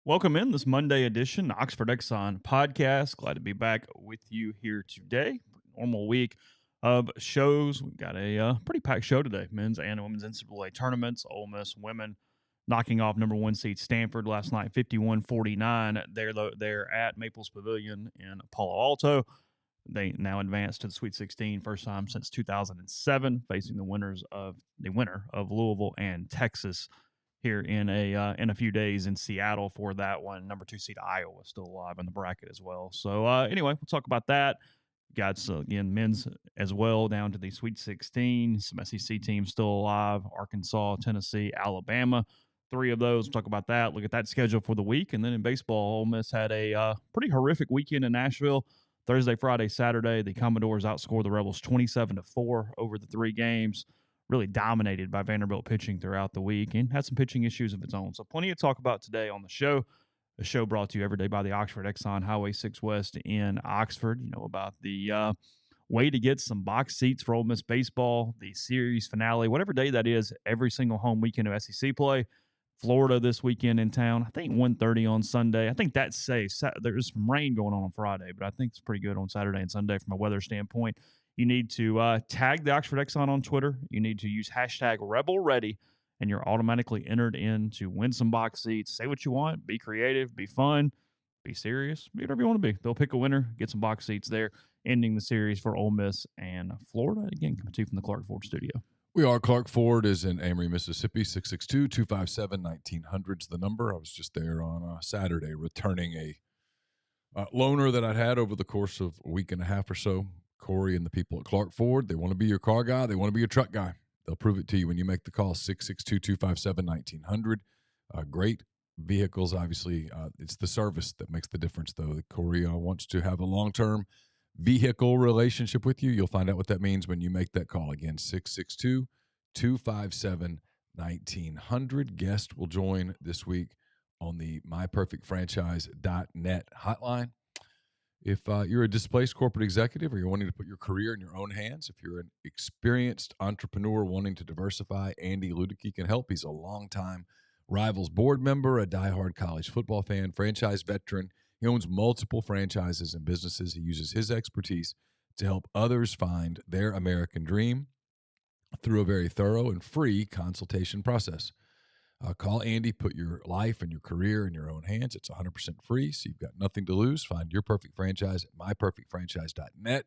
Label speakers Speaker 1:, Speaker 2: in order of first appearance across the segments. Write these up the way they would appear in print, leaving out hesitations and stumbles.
Speaker 1: Welcome in this Monday edition, Oxford Exxon Podcast. Glad to be back with you here today. Normal week of shows. We've got a pretty packed show today. Men's and women's NCAA tournaments. Ole Miss women knocking off number one seed Stanford last night, 51-49. They're at Maples Pavilion in Palo Alto. They now advance to the Sweet 16, first time since 2007, facing the winner of Louisville and Texas here in a few days in Seattle for that one. Number 2 seed Iowa still alive in the bracket as well. So anyway, we'll talk about that. Got again men's as well down to the Sweet 16. Some SEC teams still alive: Arkansas, Tennessee, Alabama. 3 of those. We'll talk about that. Look at that schedule for the week. And then in baseball, Ole Miss had a pretty horrific weekend in Nashville. Thursday, Friday, Saturday, the Commodores outscored the Rebels 27-4 over the 3 games. Really dominated by Vanderbilt pitching throughout the week and had some pitching issues of its own. So plenty to talk about today on the show. The show brought to you every day by the Oxford Exxon Highway 6 West in Oxford. You know about the way to get some box seats for Ole Miss baseball, the series finale, whatever day that is, every single home weekend of SEC play. Florida this weekend in town. I think 1:30 on Sunday. I think that's safe. There's some rain going on Friday, but I think it's pretty good on Saturday and Sunday from a weather standpoint. You need to tag the Oxford Exxon on Twitter. You need to use hashtag RebelReady, and you're automatically entered in to win some box seats. Say what you want. Be creative. Be fun. Be serious. Be whatever you want to be. They'll pick a winner. Get some box seats there. Ending the series for Ole Miss and Florida. Again, coming to you from the Clark Ford studio.
Speaker 2: We are. Clark Ford is in Amory, Mississippi. 662-257-1900's the number. I was just there on Saturday returning a loaner that I'd had over the course of a week and a half or so. Corey and the people at Clark Ford, they want to be your car guy. They want to be your truck guy. They'll prove it to you when you make the call, 662-257-1900. Great vehicles, obviously. It's the service that makes the difference, though. Corey wants to have a long-term vehicle relationship with you. You'll find out what that means when you make that call. Again, 662-257-1900. Guest will join this week on the myperfectfranchise.net hotline. If you're a displaced corporate executive or you're wanting to put your career in your own hands, if you're an experienced entrepreneur wanting to diversify, Andy Ludicky can help. He's a longtime Rivals board member, a diehard college football fan, franchise veteran. He owns multiple franchises and businesses. He uses his expertise to help others find their American dream through a very thorough and free consultation process. Call Andy, put your life and your career in your own hands. It's 100% free, so you've got nothing to lose. Find your perfect franchise at myperfectfranchise.net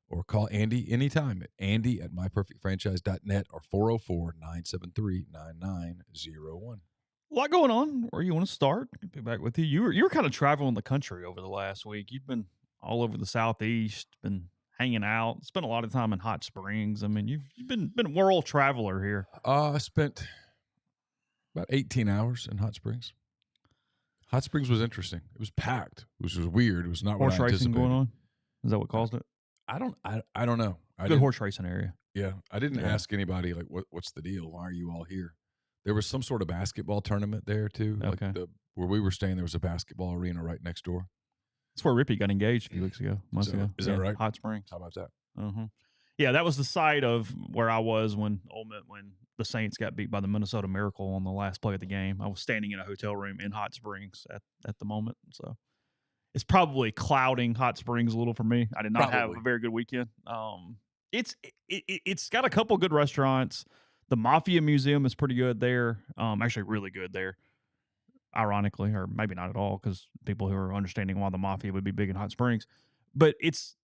Speaker 2: or call Andy anytime at andy@myperfectfranchise.net or 404-973-9901.
Speaker 1: A lot going on. Where you want to start? I'll be back with you. You were kind of traveling the country over the last week. You've been all over the Southeast, been hanging out, spent a lot of time in Hot Springs. I mean, you've been a world traveler here.
Speaker 2: I spent about 18 hours in Hot Springs. Hot Springs was interesting. It was packed, which was weird. It was not what I anticipated.
Speaker 1: Horse racing going on? Is that what caused it?
Speaker 2: I don't know.
Speaker 1: Good horse racing area.
Speaker 2: Yeah, I didn't ask anybody like what's the deal? Why are you all here? There was some sort of basketball tournament there too.
Speaker 1: Okay.
Speaker 2: Like where we were staying, there was a basketball arena right next door.
Speaker 1: That's where Rippy got engaged a few weeks ago, months ago.
Speaker 2: Is that right?
Speaker 1: Hot Springs.
Speaker 2: How about that?
Speaker 1: Yeah, that was the site of where I was when the Saints got beat by the Minnesota Miracle on the last play of the game. I was standing in a hotel room in Hot Springs at the moment. So it's probably clouding Hot Springs a little for me. I did not have a very good weekend. It's got a couple good restaurants. The Mafia Museum is pretty good there. Actually really good there. Ironically, or maybe not at all, because people who are understanding why the Mafia would be big in Hot Springs. But it's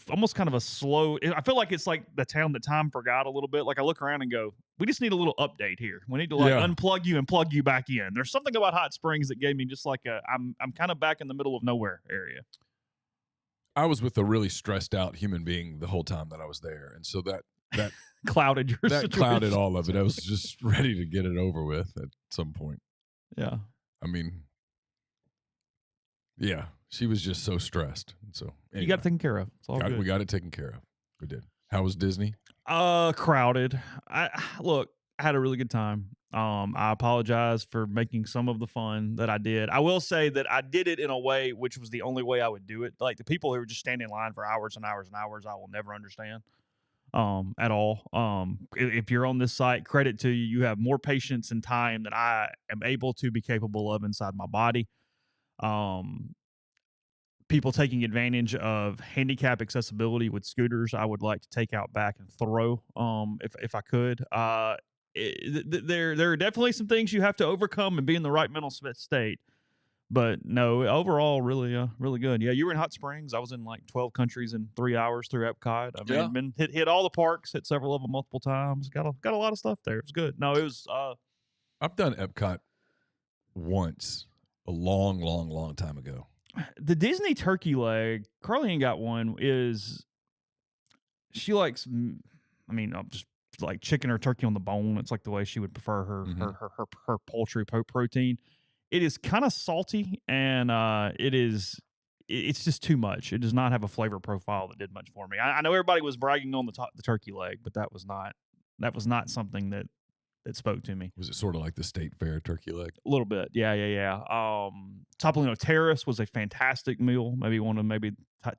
Speaker 1: almost kind of a slow. I feel like it's like the town that time forgot a little bit. Like I look around and go, we just need a little update here. We need to unplug you and plug you back in. There's something about Hot Springs that gave me just like I'm kind of back in the middle of nowhere area.
Speaker 2: I was with a really stressed out human being the whole time that I was there, and so that
Speaker 1: clouded your
Speaker 2: that
Speaker 1: situation.
Speaker 2: Clouded all of it. I was just ready to get it over with at some point.
Speaker 1: Yeah,
Speaker 2: I mean, yeah, she was just so stressed. And so anyway,
Speaker 1: you got it taken care of. It's all good.
Speaker 2: We got it taken care of. We did. How was Disney?
Speaker 1: Crowded. I had a really good time. I apologize for making some of the fun that I did. I will say that I did it in a way which was the only way I would do it. Like the people who were just standing in line for hours and hours and hours, I will never understand. at all. If you're on this site, credit to you. You have more patience and time than I am able to be capable of inside my body. People taking advantage of handicap accessibility with scooters, I would like to take out back and throw, if I could. There are definitely some things you have to overcome and be in the right mental state. But no, overall, really good. Yeah, you were in Hot Springs. I was in like 12 countries in 3 hours through Epcot. I mean, been hit all the parks, hit several of them multiple times. Got a lot of stuff there. It was good. No, it was.
Speaker 2: I've done Epcot once, a long time ago.
Speaker 1: The Disney turkey leg. Carly ain't got one. She likes? I mean, just like chicken or turkey on the bone. It's like the way she would prefer her poultry protein. It is kind of salty, and it's just too much. It does not have a flavor profile that did much for me. I know everybody was bragging on the turkey leg, but that was not something that spoke to me.
Speaker 2: Was it sort of like the State Fair turkey leg?
Speaker 1: A little bit, yeah. Topolino Terrace was a fantastic meal. Maybe one of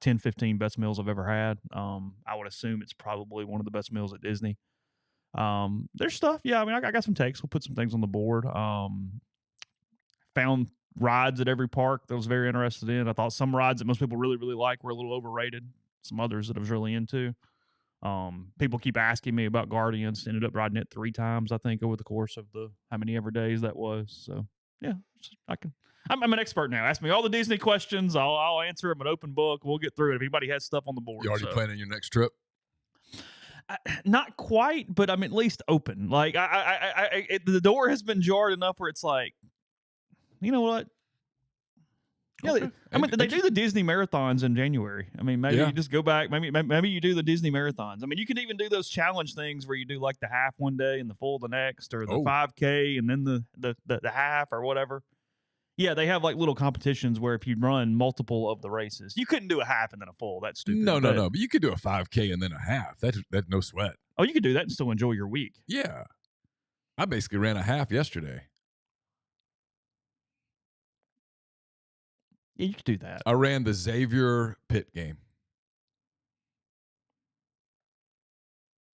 Speaker 1: 10, 15 best meals I've ever had. I would assume it's probably one of the best meals at Disney. There's stuff, yeah. I mean, I got some takes. We'll put some things on the board. Found rides at every park that I was very interested in. I thought some rides that most people really, really like were a little overrated. Some others that I was really into. People keep asking me about Guardians. Ended up riding it 3 times, I think, over the course of the how many ever days that was. So yeah, I'm an expert now. Ask me all the Disney questions. I'll answer them an open book. We'll get through it. If anybody has stuff on the board.
Speaker 2: You already planning your next trip?
Speaker 1: Not quite, but I'm at least open. Like the door has been jarred enough where it's like, you know what? Yeah, okay. They do the Disney marathons in January. I mean, maybe you just go back. Maybe you do the Disney marathons. I mean, you could even do those challenge things where you do like the half one day and the full the next, or the 5K and then the half or whatever. Yeah, they have like little competitions where if you run multiple of the races, you couldn't do a half and then a full. That's stupid.
Speaker 2: No. But you could do a 5K and then a half. That's no sweat.
Speaker 1: Oh, you could do that and still enjoy your week.
Speaker 2: Yeah, I basically ran a half yesterday.
Speaker 1: Yeah, you could do that.
Speaker 2: I ran the Xavier Pitt game.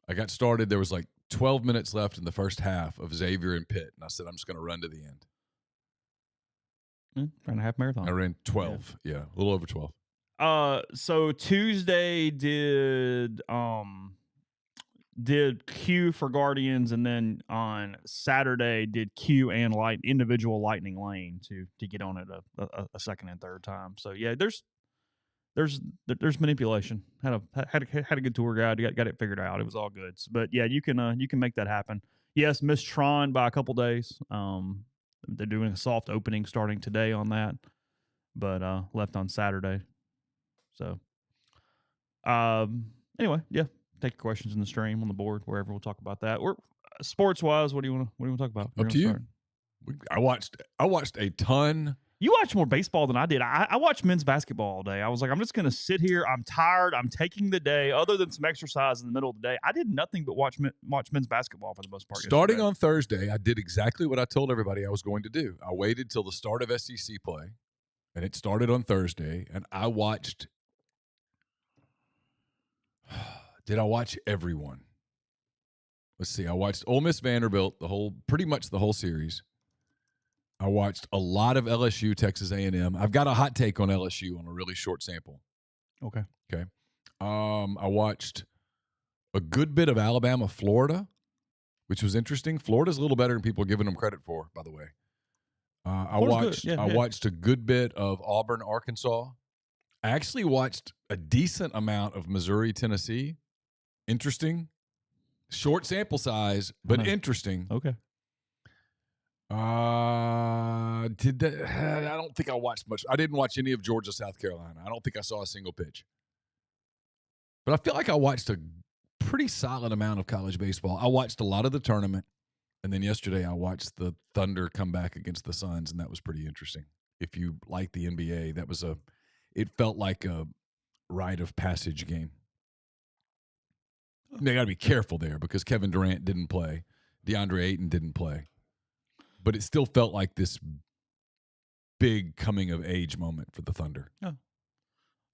Speaker 2: I got started. There was like 12 minutes left in the first half of Xavier and Pitt, and I said, I'm just going to run to the end.
Speaker 1: Ran a half marathon.
Speaker 2: I ran 12. Yeah, a little over 12.
Speaker 1: So Tuesday did Q for Guardians, and then on Saturday did Q and individual Lightning Lane to get on it a second and third time. So yeah, there's manipulation. Had a good tour guide. Got it figured out. It was all good. But yeah, you can make that happen. Yes, missed Tron by a couple days. They're doing a soft opening starting today on that, but left on Saturday. So anyway, yeah. Take your questions in the stream on the board, wherever we'll talk about that. Or sports wise, what do you want to talk about?
Speaker 2: Up to you. I watched a ton.
Speaker 1: You watched more baseball than I did. I watched men's basketball all day. I was like, I'm just going to sit here. I'm tired. I'm taking the day. Other than some exercise in the middle of the day, I did nothing but watch men's basketball for the most part.
Speaker 2: Starting on Thursday, I did exactly what I told everybody I was going to do. I waited till the start of SEC play, and it started on Thursday, and I watched. Did I watch everyone? Let's see. I watched Ole Miss Vanderbilt pretty much the whole series. I watched a lot of LSU, Texas A&M. I've got a hot take on LSU on a really short sample.
Speaker 1: Okay.
Speaker 2: I watched a good bit of Alabama, Florida, which was interesting. Florida's a little better than people are giving them credit for, by the way. I watched a good bit of Auburn, Arkansas. I actually watched a decent amount of Missouri, Tennessee. Interesting. Short sample size, but interesting.
Speaker 1: Okay.
Speaker 2: I don't think I watched much. I didn't watch any of Georgia, South Carolina. I don't think I saw a single pitch. But I feel like I watched a pretty solid amount of college baseball. I watched a lot of the tournament. And then yesterday I watched the Thunder come back against the Suns, and that was pretty interesting. If you like the NBA, it felt like a rite of passage game. They got to be careful there because Kevin Durant didn't play. DeAndre Ayton didn't play. But it still felt like this big coming of age moment for the Thunder.
Speaker 1: Yeah.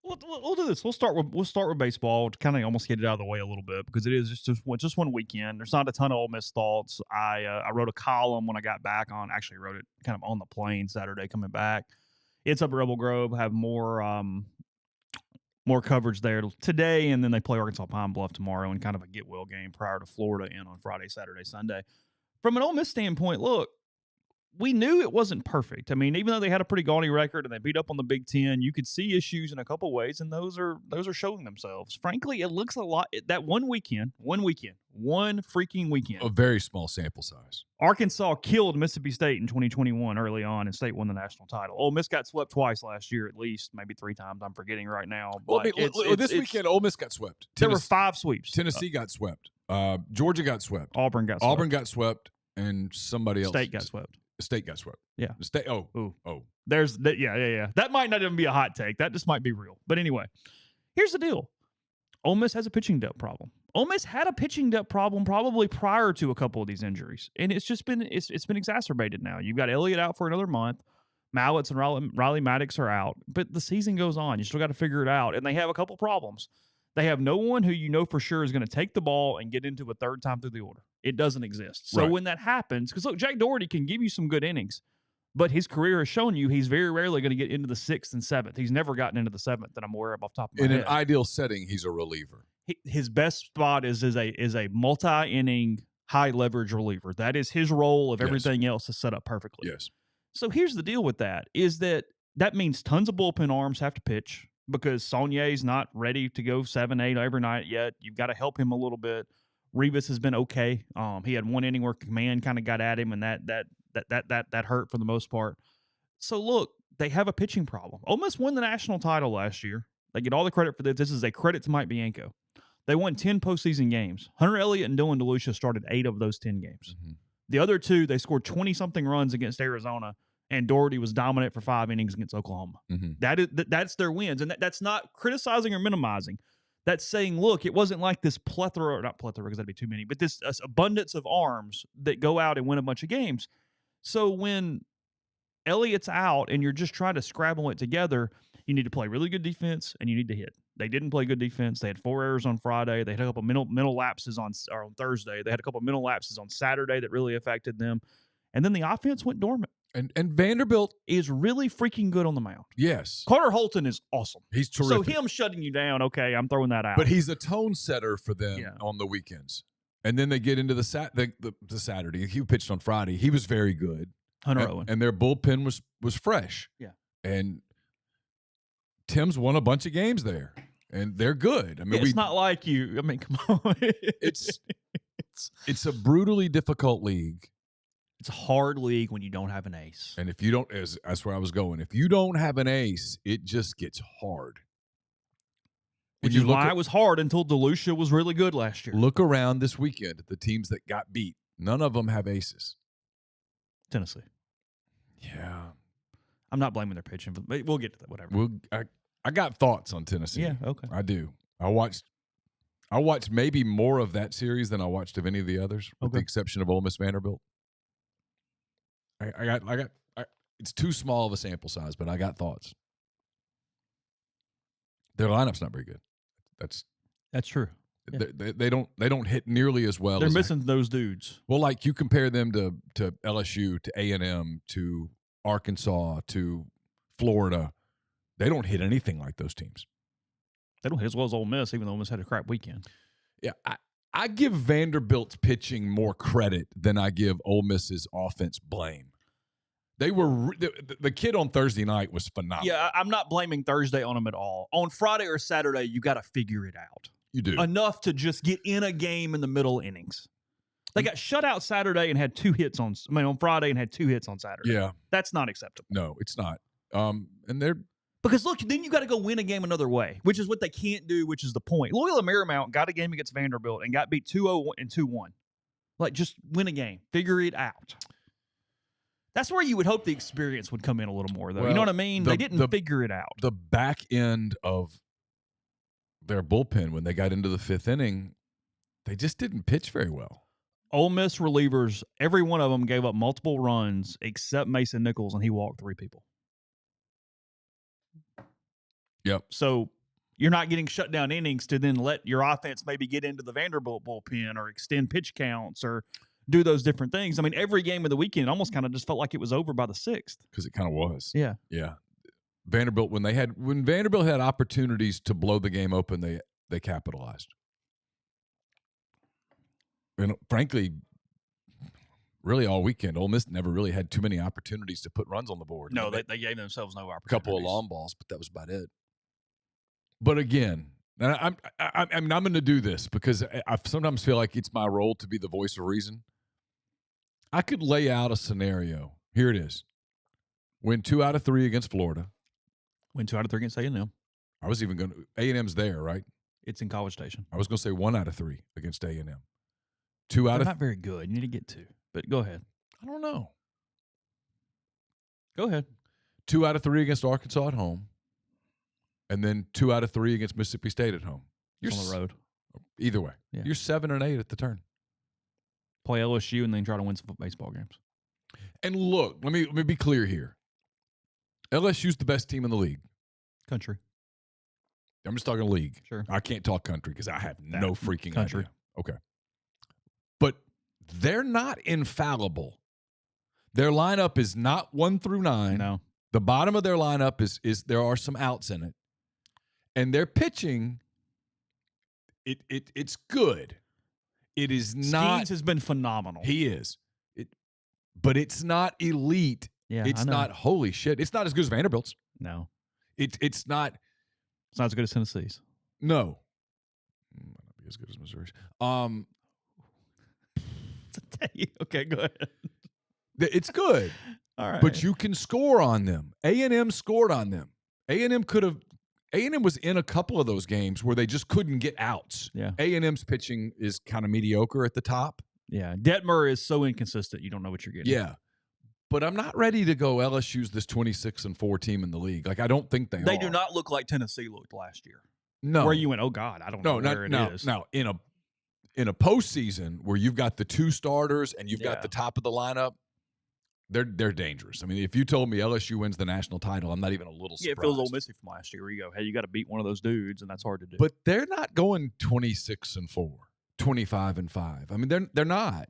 Speaker 1: We'll do this. We'll start with baseball to kind of almost get it out of the way a little bit because it is just one weekend. There's not a ton of Ole Miss thoughts. I wrote a column when I got back on. Actually, wrote it kind of on the plane Saturday coming back. It's up at Rebel Grove. Have more coverage there today, and then they play Arkansas Pine Bluff tomorrow in kind of a get well game prior to Florida in on Friday, Saturday, Sunday. From an Ole Miss standpoint, look, we knew it wasn't perfect. I mean, even though they had a pretty gaudy record and they beat up on the Big Ten, you could see issues in a couple ways, and those are showing themselves. Frankly, it looks a lot that one freaking weekend.
Speaker 2: A very small sample size.
Speaker 1: Arkansas killed Mississippi State in 2021 early on, and State won the national title. Ole Miss got swept twice last year, at least, maybe 3 times. I'm forgetting right now.
Speaker 2: Well, this weekend, Ole Miss got swept.
Speaker 1: There were 5 sweeps.
Speaker 2: Tennessee got swept. Georgia got swept.
Speaker 1: Auburn got swept.
Speaker 2: And somebody else.
Speaker 1: State got swept.
Speaker 2: State got swept.
Speaker 1: Yeah.
Speaker 2: State. Oh.
Speaker 1: There's that. Yeah. That might not even be a hot take. That just might be real. But anyway, here's the deal. Ole Miss has a pitching depth problem. Ole Miss had a pitching depth problem probably prior to a couple of these injuries, and it's just been it's been exacerbated now. You've got Elliott out for another month. Mallets and Riley Maddox are out, but the season goes on. You still got to figure it out, and they have a couple problems. They have no one who you know for sure is going to take the ball and get into a third time through the order. It doesn't exist. So when that happens, because look, Jack Doherty can give you some good innings, but his career has shown you he's very rarely going to get into the 6th and 7th. He's never gotten into the 7th that I'm aware of off the top of my head.
Speaker 2: In an ideal setting, he's a reliever.
Speaker 1: His best spot is a multi-inning, high-leverage reliever. That is his role if everything else is set up perfectly.
Speaker 2: Yes.
Speaker 1: So here's the deal with that, is that means tons of bullpen arms have to pitch because Saulnier's not ready to go 7-8 every night yet. You've got to help him a little bit. Rivas has been okay. He had one inning where command kind of got at him, and that hurt for the most part. So look, they have a pitching problem. Ole Miss won the national title last year. They get all the credit for this. This is a credit to Mike Bianco. They won 10 postseason games. Hunter Elliott and Dylan DeLucia started 8 of those 10 games. Mm-hmm. The other 2, they scored 20-something runs against Arizona, and Doherty was dominant for 5 innings against Oklahoma. Mm-hmm. That's their wins, and that's not criticizing or minimizing. That's saying, look, it wasn't like this plethora, or not plethora because that'd be too many, but this abundance of arms that go out and win a bunch of games. So when Elliott's out and you're just trying to scrabble it together, you need to play really good defense and you need to hit. They didn't play good defense. They had 4 errors on Friday. They had a couple mental lapses on Thursday. They had a couple mental lapses on Saturday that really affected them. And then the offense went dormant.
Speaker 2: And Vanderbilt
Speaker 1: is really freaking good on the mound.
Speaker 2: Yes.
Speaker 1: Carter Holton is awesome.
Speaker 2: He's terrific.
Speaker 1: So him shutting you down, okay, I'm throwing that out.
Speaker 2: But he's a tone setter for them on the weekends. And then they get into the Saturday. He pitched on Friday. He was very good.
Speaker 1: Hunter Owen.
Speaker 2: And their bullpen was fresh.
Speaker 1: Yeah.
Speaker 2: And Tim's won a bunch of games there. And they're good. I mean,
Speaker 1: it's not like you. I mean, come on.
Speaker 2: It's a brutally difficult league.
Speaker 1: It's a hard league when you don't have an ace.
Speaker 2: And if you don't, that's where I was going. If you don't have an ace, it just gets hard.
Speaker 1: Which is why it was hard until DeLucia was really good last year.
Speaker 2: Look around this weekend at the teams that got beat. None of them have aces.
Speaker 1: Tennessee.
Speaker 2: Yeah.
Speaker 1: I'm not blaming their pitching, but we'll get to that, whatever.
Speaker 2: I got thoughts on Tennessee.
Speaker 1: Yeah, okay.
Speaker 2: I do. I watched maybe more of that series than I watched of any of the others, with the exception of Ole Miss Vanderbilt. I got it's too small of a sample size, but I got thoughts. Their lineup's not very good. That's
Speaker 1: true.
Speaker 2: Yeah. They don't hit nearly as well.
Speaker 1: They're missing those dudes.
Speaker 2: Well, like you compare them to LSU, to A&M, to Arkansas, to Florida. They don't hit anything like those teams.
Speaker 1: They don't hit as well as Ole Miss, even though Ole Miss had a crap weekend.
Speaker 2: Yeah, I give Vanderbilt's pitching more credit than I give Ole Miss's offense blame. They were the kid on Thursday night was phenomenal.
Speaker 1: Yeah, I'm not blaming Thursday on them at all. On Friday or Saturday, you got to figure it out.
Speaker 2: You do.
Speaker 1: Enough to just get in a game in the middle innings. They got shut out Saturday and had 2 hits on Friday and had 2 hits on Saturday.
Speaker 2: Yeah.
Speaker 1: That's not acceptable.
Speaker 2: No, it's not. And they're
Speaker 1: because look, then you got to go win a game another way, which is what they can't do, which is the point. Loyola Marymount got a game against Vanderbilt and got beat 2-0 and 2-1. Like, just win a game. Figure it out. That's where you would hope the experience would come in a little more, though. Well, you know what I mean? They didn't figure it out.
Speaker 2: The back end of their bullpen, when they got into the 5th inning, they just didn't pitch very well.
Speaker 1: Ole Miss relievers, every one of them gave up multiple runs except Mason Nichols, and he walked 3 people.
Speaker 2: Yep.
Speaker 1: So you're not getting shut down innings to then let your offense maybe get into the Vanderbilt bullpen or extend pitch counts or do those different things. I mean, every game of the weekend almost kind of just felt like it was over by the 6th.
Speaker 2: Because it kind of was.
Speaker 1: Yeah.
Speaker 2: Yeah. Vanderbilt, when Vanderbilt had opportunities to blow the game open, they capitalized. And frankly, really all weekend, Ole Miss never really had too many opportunities to put runs on the board.
Speaker 1: No, they gave themselves no opportunities.
Speaker 2: A couple of long balls, but that was about it. But again, and I'm going to do this because I sometimes feel like it's my role to be the voice of reason. I could lay out a scenario. Here it is. Win 2 out of 3 against Florida.
Speaker 1: Win 2 out of 3 against A&M.
Speaker 2: I was even going to – A&M's there, right?
Speaker 1: It's in College Station.
Speaker 2: I was going to say 1 out of 3 against A&M. 2 out
Speaker 1: They're
Speaker 2: of –
Speaker 1: not very good. You need to get 2. But go ahead.
Speaker 2: I don't know.
Speaker 1: Go ahead.
Speaker 2: 2 out of 3 against Arkansas at home. And then 2 out of 3 against Mississippi State at home.
Speaker 1: You're on the road.
Speaker 2: Either way.
Speaker 1: Yeah.
Speaker 2: You're 7-8 at the turn.
Speaker 1: Play LSU and then try to win some baseball games.
Speaker 2: And look, let me be clear here. LSU's the best team in the league.
Speaker 1: Country.
Speaker 2: I'm just talking league.
Speaker 1: Sure.
Speaker 2: I can't talk country because I have no freaking
Speaker 1: country.
Speaker 2: idea. Okay. But they're not infallible. Their lineup is not 1 through 9.
Speaker 1: No.
Speaker 2: The bottom of their lineup is there are some outs in it. And their pitching, it's good. It is not.
Speaker 1: Skeens has been phenomenal.
Speaker 2: He is. But it's not elite.
Speaker 1: Yeah,
Speaker 2: it's not holy shit. It's not as good as Vanderbilt's.
Speaker 1: No.
Speaker 2: It's not.
Speaker 1: It's not as good as Tennessee's.
Speaker 2: No. Might not be as good as Missouri's.
Speaker 1: Okay, go ahead.
Speaker 2: It's good.
Speaker 1: All right.
Speaker 2: But you can score on them. A&M scored on them. A&M was in a couple of those games where they just couldn't get outs.
Speaker 1: Yeah.
Speaker 2: A&M's pitching is kind of mediocre at the top.
Speaker 1: Yeah. Detmer is so inconsistent, you don't know what you're getting.
Speaker 2: Yeah. But I'm not ready to go LSU's this 26-4 team in the league. Like, I don't think they are.
Speaker 1: They do not look like Tennessee looked last year.
Speaker 2: No.
Speaker 1: Where you went, oh, God, I don't know where it is.
Speaker 2: Now, in a postseason where you've got the 2 starters and you've got the top of the lineup, they're dangerous. I mean, if you told me LSU wins the national title, I'm not even a little surprised.
Speaker 1: Yeah, it feels Ole Missy from last year where you go, hey, you got to beat one of those dudes, and that's hard to do.
Speaker 2: But they're not going 26-4, 25-5. I mean, they're not.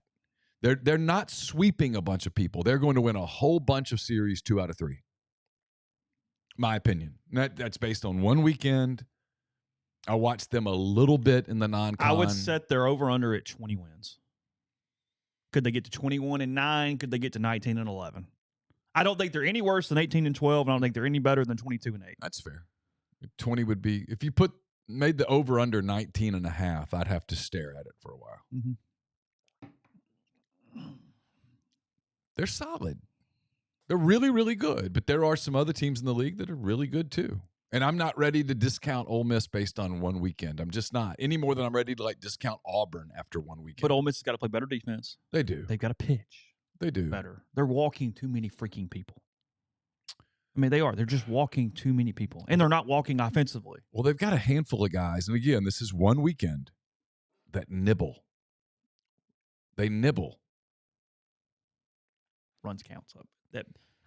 Speaker 2: They're not sweeping a bunch of people. They're going to win a whole bunch of series 2 out of 3. My opinion. That's based on one weekend. I watched them a little bit in the non-con.
Speaker 1: I would set their over-under at 20 wins. Could they get to 21-9? Could they get to 19-11? I don't think they're any worse than 18-12, and I don't think they're any better than 22-8.
Speaker 2: That's fair. 20 would be if you made the over-under 19.5. I'd have to stare at it for a while.
Speaker 1: Mm-hmm.
Speaker 2: They're solid. They're really, really good. But there are some other teams in the league that are really good too. And I'm not ready to discount Ole Miss based on one weekend. I'm just not. Any more than I'm ready to discount Auburn after one weekend.
Speaker 1: But Ole Miss has got to play better defense.
Speaker 2: They do.
Speaker 1: They've got to pitch.
Speaker 2: They do.
Speaker 1: Better. They're walking too many freaking people. I mean, they are. They're just walking too many people. And they're not walking offensively.
Speaker 2: Well, they've got a handful of guys. And again, this is one weekend that nibble. They nibble.
Speaker 1: Runs counts up.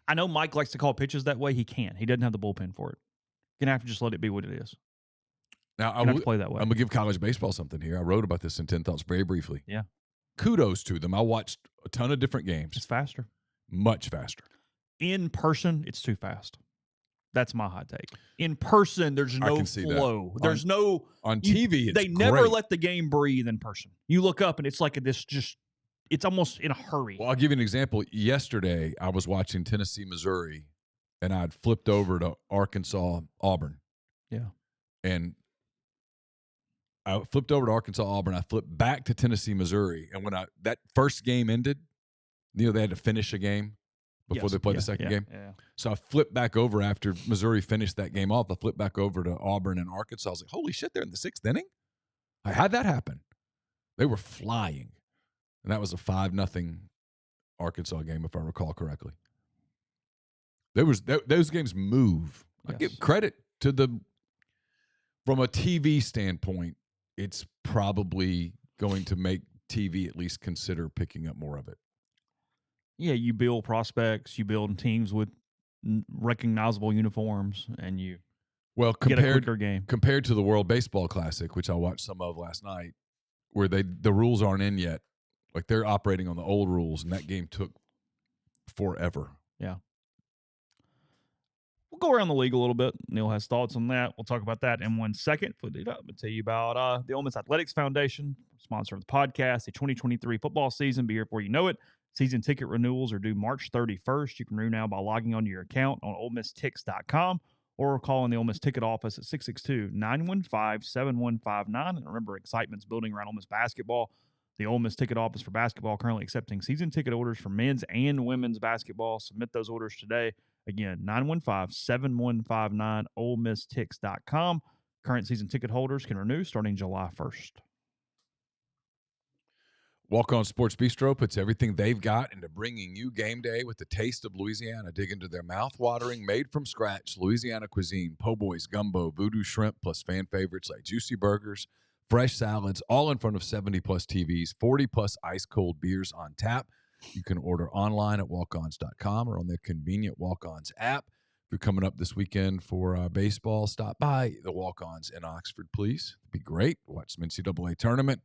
Speaker 1: I know Mike likes to call pitches that way. He can't. He doesn't have the bullpen for it. You're going to have to just let it be what it is.
Speaker 2: Now,
Speaker 1: I will play that way.
Speaker 2: I'm going to give college baseball something here. I wrote about this in 10 Thoughts very briefly.
Speaker 1: Yeah.
Speaker 2: Kudos to them. I watched a ton of different games.
Speaker 1: It's faster.
Speaker 2: Much faster.
Speaker 1: In person, it's too fast. That's my hot take. In person, there's no flow. There's no
Speaker 2: on TV.
Speaker 1: They never let the game breathe in person. You look up and it's like it's almost in a hurry.
Speaker 2: Well, I'll give you an example. Yesterday, I was watching Tennessee, Missouri, and I'd flipped over to Arkansas, Auburn.
Speaker 1: Yeah.
Speaker 2: And I flipped over to Arkansas, Auburn. I flipped back to Tennessee, Missouri. And when that first game ended, they had to finish a game before they played the second game.
Speaker 1: Yeah.
Speaker 2: So I flipped back over after Missouri finished that game off. I flipped back over to Auburn and Arkansas. I was like, holy shit, they're in the 6th inning? I had that happen. They were flying. And that was a 5-0 Arkansas game, if I recall correctly. Those games move. Yes. I give credit to from a TV standpoint, it's probably going to make TV at least consider picking up more of it.
Speaker 1: Yeah, you build prospects, you build teams with recognizable uniforms, and you
Speaker 2: Well,
Speaker 1: get a quicker game.
Speaker 2: compared to the World Baseball Classic, which I watched some of last night, where the rules aren't in yet. Like, they're operating on the old rules, and that game took forever.
Speaker 1: Yeah. We'll go around the league a little bit. Neal has thoughts on that. We'll talk about that in 1 second. We'll tell you about the Ole Miss Athletics Foundation, sponsor of the podcast. The 2023 football season be here before you know it. Season ticket renewals are due March 31st. You can renew now by logging onto your account on OleMissTix.com or calling the Ole Miss ticket office at 662-915-7159. And remember, excitement's building around Ole Miss basketball. The Ole Miss ticket office for basketball currently accepting season ticket orders for men's and women's basketball. Submit those orders today. Again, 915-7159, OleMissTix.com. Current season ticket holders can renew starting July 1st.
Speaker 2: Walk On Sports Bistro puts everything they've got into bringing you game day with the taste of Louisiana. Dig into their mouth-watering, made-from-scratch Louisiana cuisine, po' boys, gumbo, voodoo shrimp, plus fan favorites like juicy burgers, fresh salads, all in front of 70-plus TVs, 40-plus ice-cold beers on tap. You can order online at walkons.com or on their convenient Walk-Ons app. If you're coming up this weekend for baseball, stop by the Walk-Ons in Oxford, please. It'd be great. Watch some NCAA Tournament.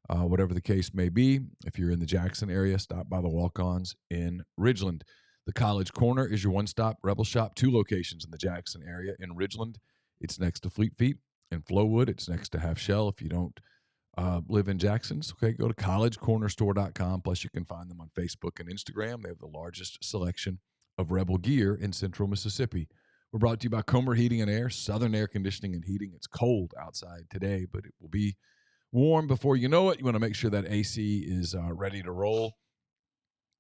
Speaker 2: Whatever the case may be, if you're in the Jackson area, stop by the Walk-Ons in Ridgeland. The College Corner is your one-stop Rebel Shop. 2 locations in the Jackson area. In Ridgeland, it's next to Fleet Feet. In Flowood, it's next to Half Shell. If you don't live in Jackson, okay, go to collegecornerstore.com. Plus, you can find them on Facebook and Instagram. They have the largest selection of Rebel gear in central Mississippi. We're brought to you by Comer Heating and Air, Southern Air Conditioning and Heating. It's cold outside today, but it will be warm before you know it. You want to make sure that AC is ready to roll.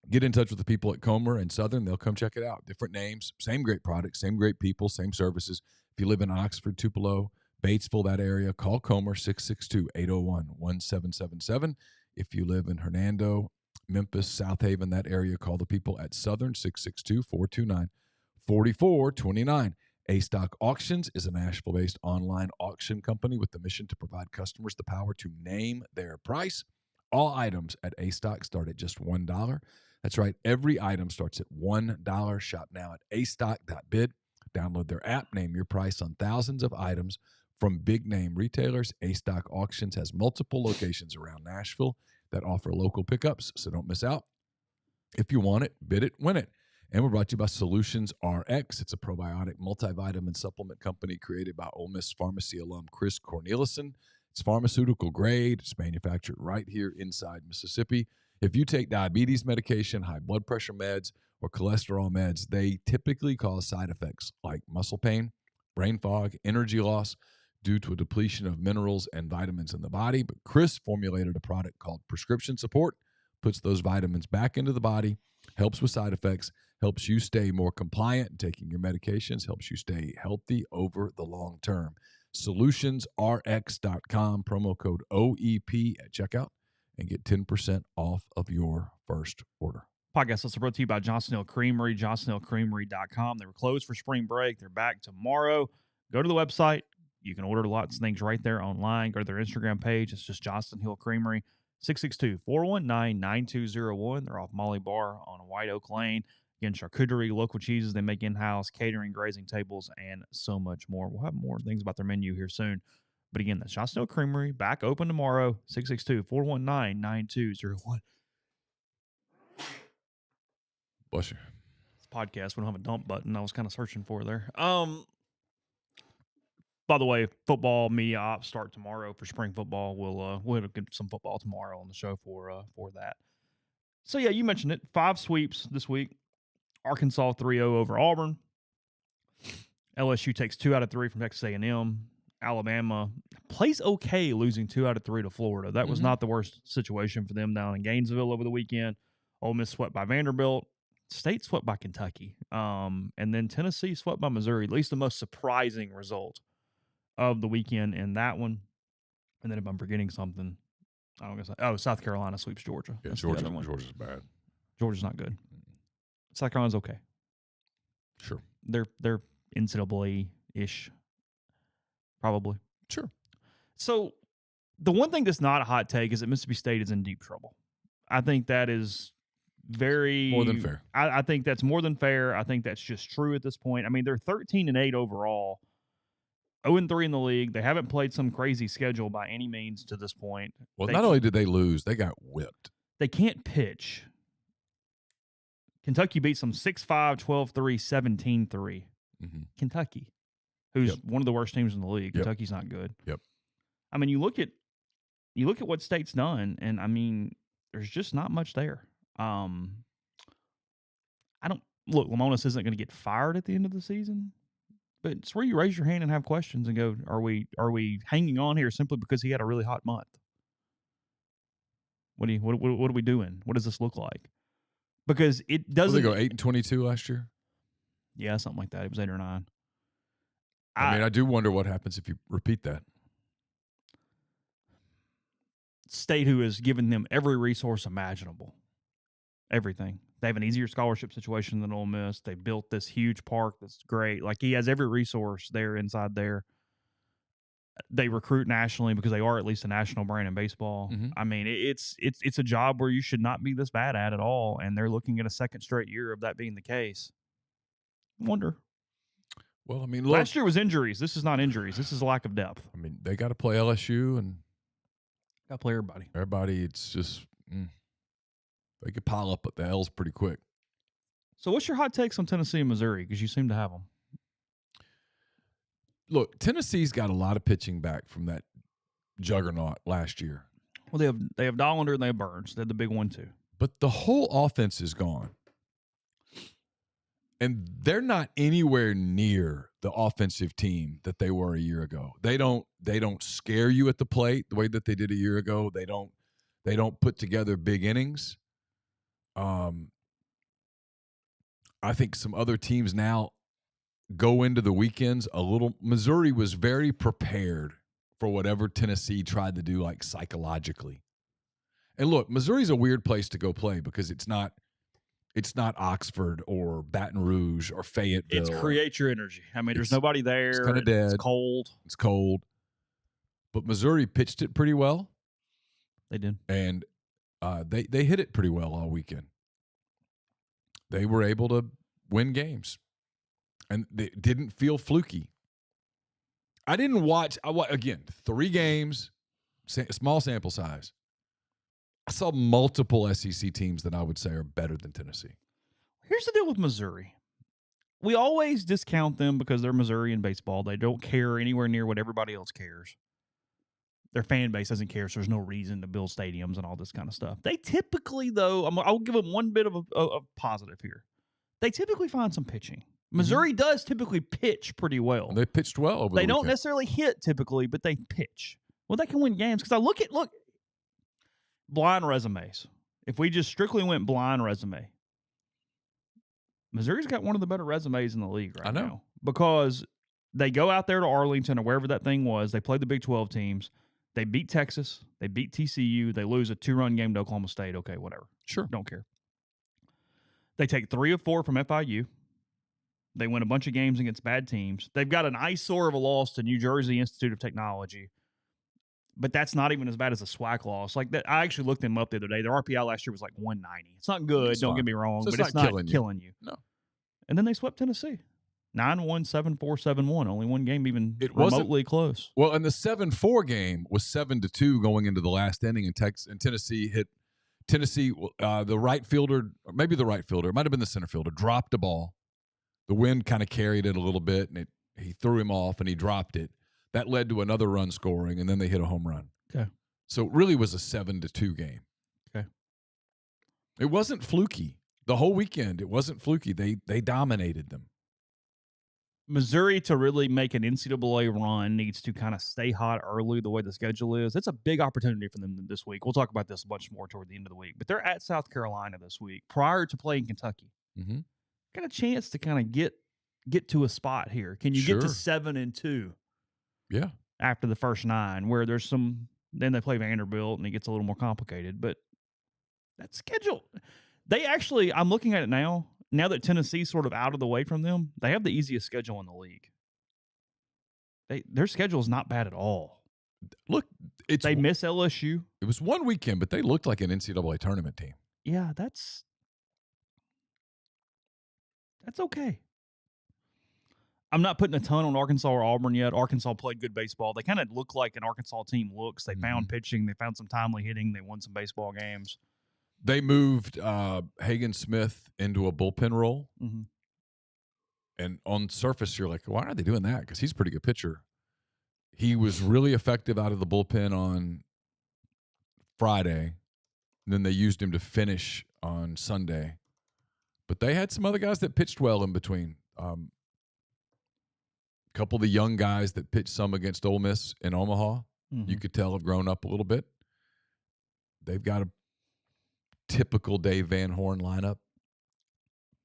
Speaker 2: Get in touch with the people at Comer and Southern. They'll come check it out. Different names, same great products, same great people, same services. If you live in Oxford, Tupelo, Batesville, that area, call Comer, 662-801-1777. If you live in Hernando, Memphis, South Haven, that area, call the people at Southern, 662-429-4429. A-Stock Auctions is a Nashville-based online auction company with the mission to provide customers the power to name their price. All items at A-Stock start at just $1. That's right. Every item starts at $1. Shop now at astock.bid. Download their app. Name your price on thousands of items from big-name retailers. A-Stock Auctions has multiple locations around Nashville that offer local pickups, so don't miss out. If you want it, bid it, win it. And we're brought to you by Solutions RX. It's a probiotic multivitamin supplement company created by Ole Miss Pharmacy alum Chris Corneliuson. It's pharmaceutical grade. It's manufactured right here inside Mississippi. If you take diabetes medication, high blood pressure meds, or cholesterol meds, they typically cause side effects like muscle pain, brain fog, energy loss due to a depletion of minerals and vitamins in the body. But Chris formulated a product called Prescription Support, puts those vitamins back into the body, helps with side effects, helps you stay more compliant in taking your medications, helps you stay healthy over the long term. SolutionsRx.com, promo code OEP at checkout, and get 10% off of your first order.
Speaker 1: Podcast also brought to you by Johnson Hill Creamery, johnsonhillcreamery.com. They were closed for spring break. They're back tomorrow. Go to the website. You can order lots of things right there online. Go to their Instagram page. It's just Johnson Hill Creamery, 662-419-9201. They're off Molly Bar on White Oak Lane. Again, charcuterie, local cheeses they make in-house, catering, grazing tables, and so much more. We'll have more things about their menu here soon. But again, that's Johnson Hill Creamery, back open tomorrow, 662-419-9201.
Speaker 2: Bless you.
Speaker 1: This podcast, we don't have a dump button. I was kind of searching for there. By the way, football media ops start tomorrow for spring football. We'll get some football tomorrow on the show for that. So yeah, you mentioned it. 5 sweeps this week. Arkansas 3-0 over Auburn. LSU takes 2 out of 3 from Texas A&M. Alabama plays okay, losing 2 out of 3 to Florida. That was not the worst situation for them down in Gainesville over the weekend. Ole Miss swept by Vanderbilt. State swept by Kentucky. And then Tennessee swept by Missouri. At least the most surprising result of the weekend in that one. And then if I'm forgetting something, I don't guess. South Carolina sweeps Georgia.
Speaker 2: Yeah, Georgia's bad.
Speaker 1: Georgia's not good. South Carolina's okay.
Speaker 2: Sure.
Speaker 1: They're NCAA-ish, probably.
Speaker 2: Sure.
Speaker 1: So the one thing that's not a hot take is that Mississippi State is in deep trouble. I think that is very
Speaker 2: more than fair.
Speaker 1: I think that's more than fair. I think that's just true at this point. I mean, they're 13-8 overall. 0-3 in the league. They haven't played some crazy schedule by any means to this point.
Speaker 2: Well, not only did they lose, they got whipped.
Speaker 1: They can't pitch. Kentucky beats them 6-5, 12-3, 17-3.
Speaker 2: Mm-hmm.
Speaker 1: Kentucky, who's one of the worst teams in the league.
Speaker 2: Yep.
Speaker 1: Kentucky's not good.
Speaker 2: Yep.
Speaker 1: I mean, you look at what State's done, and I mean, there's just not much there. Lamonis isn't going to get fired at the end of the season, but it's where you raise your hand and have questions and go, are we hanging on here simply because he had a really hot month? What are we doing? What does this look like? Because it doesn't.
Speaker 2: Did they go 8-22 last year?
Speaker 1: Yeah, something like that. It was 8 or 9.
Speaker 2: I mean, I do wonder what happens if you repeat that.
Speaker 1: State, who has given them every resource imaginable, everything. They have an easier scholarship situation than Ole Miss. They built this huge park that's great. Like, he has every resource there inside there. They recruit nationally because they are at least a national brand in baseball.
Speaker 2: Mm-hmm.
Speaker 1: I mean, it's a job where you should not be this bad at all, and they're looking at a second straight year of that being the case. Wonder.
Speaker 2: Well, I mean, look,
Speaker 1: last year was injuries. This is not injuries. This is a lack of depth.
Speaker 2: I mean, they got to play LSU and
Speaker 1: got to play everybody.
Speaker 2: Everybody, it's just they could pile up the L's pretty quick.
Speaker 1: So, what's your hot takes on Tennessee and Missouri? Because you seem to have them.
Speaker 2: Look, Tennessee's got a lot of pitching back from that juggernaut last year.
Speaker 1: Well, they have Dollander and they have Burns. They're the big one too.
Speaker 2: But the whole offense is gone. And they're not anywhere near the offensive team that they were a year ago. They don't scare you at the plate the way that they did a year ago. They don't put together big innings. I think some other teams now go into the weekends a little. Missouri was very prepared for whatever Tennessee tried to do, like psychologically. And look, Missouri's a weird place to go play because it's not Oxford or Baton Rouge or Fayetteville.
Speaker 1: It's create your energy. I mean, there's nobody there.
Speaker 2: It's kind of dead.
Speaker 1: It's cold.
Speaker 2: But Missouri pitched it pretty well.
Speaker 1: They did.
Speaker 2: And they hit it pretty well all weekend. They were able to win games. And they didn't feel fluky. I didn't watch, again, 3 games, small sample size. I saw multiple SEC teams that I would say are better than Tennessee.
Speaker 1: Here's the deal with Missouri. We always discount them because they're Missouri in baseball. They don't care anywhere near what everybody else cares. Their fan base doesn't care, so there's no reason to build stadiums and all this kind of stuff. They typically, though, I'll give them one bit of a positive here. They typically find some pitching. Missouri does typically pitch pretty well.
Speaker 2: They pitched well over the weekend.
Speaker 1: They don't necessarily hit typically, but they pitch. Well, they can win games because I look blind resumes. If we just strictly went blind resume, Missouri's got one of the better resumes in the league right now because they go out there to Arlington or wherever that thing was. They play the Big 12 teams. They beat Texas. They beat TCU. They lose a 2-run game to Oklahoma State. Okay, whatever.
Speaker 2: Sure.
Speaker 1: Don't care. They take 3 of 4 from FIU. They win a bunch of games against bad teams. They've got an eyesore of a loss to New Jersey Institute of Technology. But that's not even as bad as a SWAC loss. Like that, I actually looked them up the other day. Their RPI last year was like 190. It's not good, don't get me wrong, but it's not killing you.
Speaker 2: No.
Speaker 1: And then they swept Tennessee. 9-1, 7-4, 7-1. Only one game even remotely close.
Speaker 2: Well, and the 7-4 game was 7-2 going into the last inning, and Tennessee hit the right fielder, or maybe the right fielder, it might have been the center fielder, dropped a ball. The wind kind of carried it a little bit, and he threw him off, and he dropped it. That led to another run scoring, and then they hit a home run.
Speaker 1: Okay.
Speaker 2: So it really was a 7-2 game.
Speaker 1: Okay.
Speaker 2: It wasn't fluky. The whole weekend, it wasn't fluky. They dominated them.
Speaker 1: Missouri, to really make an NCAA run, needs to kind of stay hot early the way the schedule is. It's a big opportunity for them this week. We'll talk about this a bunch more toward the end of the week. But they're at South Carolina this week prior to playing Kentucky.
Speaker 2: Mm-hmm.
Speaker 1: Got a chance to kind of get to a spot here. Can you get to 7-2?
Speaker 2: Yeah.
Speaker 1: After the first 9, where there's some, then they play Vanderbilt and it gets a little more complicated. But that schedule, they actually, I'm looking at it now that Tennessee's sort of out of the way from them, they have the easiest schedule in the league. Their schedule is not bad at all.
Speaker 2: Look,
Speaker 1: they miss LSU.
Speaker 2: It was one weekend, but they looked like an NCAA tournament team.
Speaker 1: Yeah, that's okay. I'm not putting a ton on Arkansas or Auburn yet. Arkansas played good baseball. They kind of look like an Arkansas team looks. They found pitching. They found some timely hitting. They won some baseball games.
Speaker 2: They moved Hagen Smith into a bullpen role.
Speaker 1: Mm-hmm.
Speaker 2: And on surface, you're like, why are they doing that? Because he's a pretty good pitcher. He was really effective out of the bullpen on Friday. And then they used him to finish on Sunday. But they had some other guys that pitched well in between. A couple of the young guys that pitched some against Ole Miss in Omaha, you could tell have grown up a little bit. They've got a typical Dave Van Horn lineup.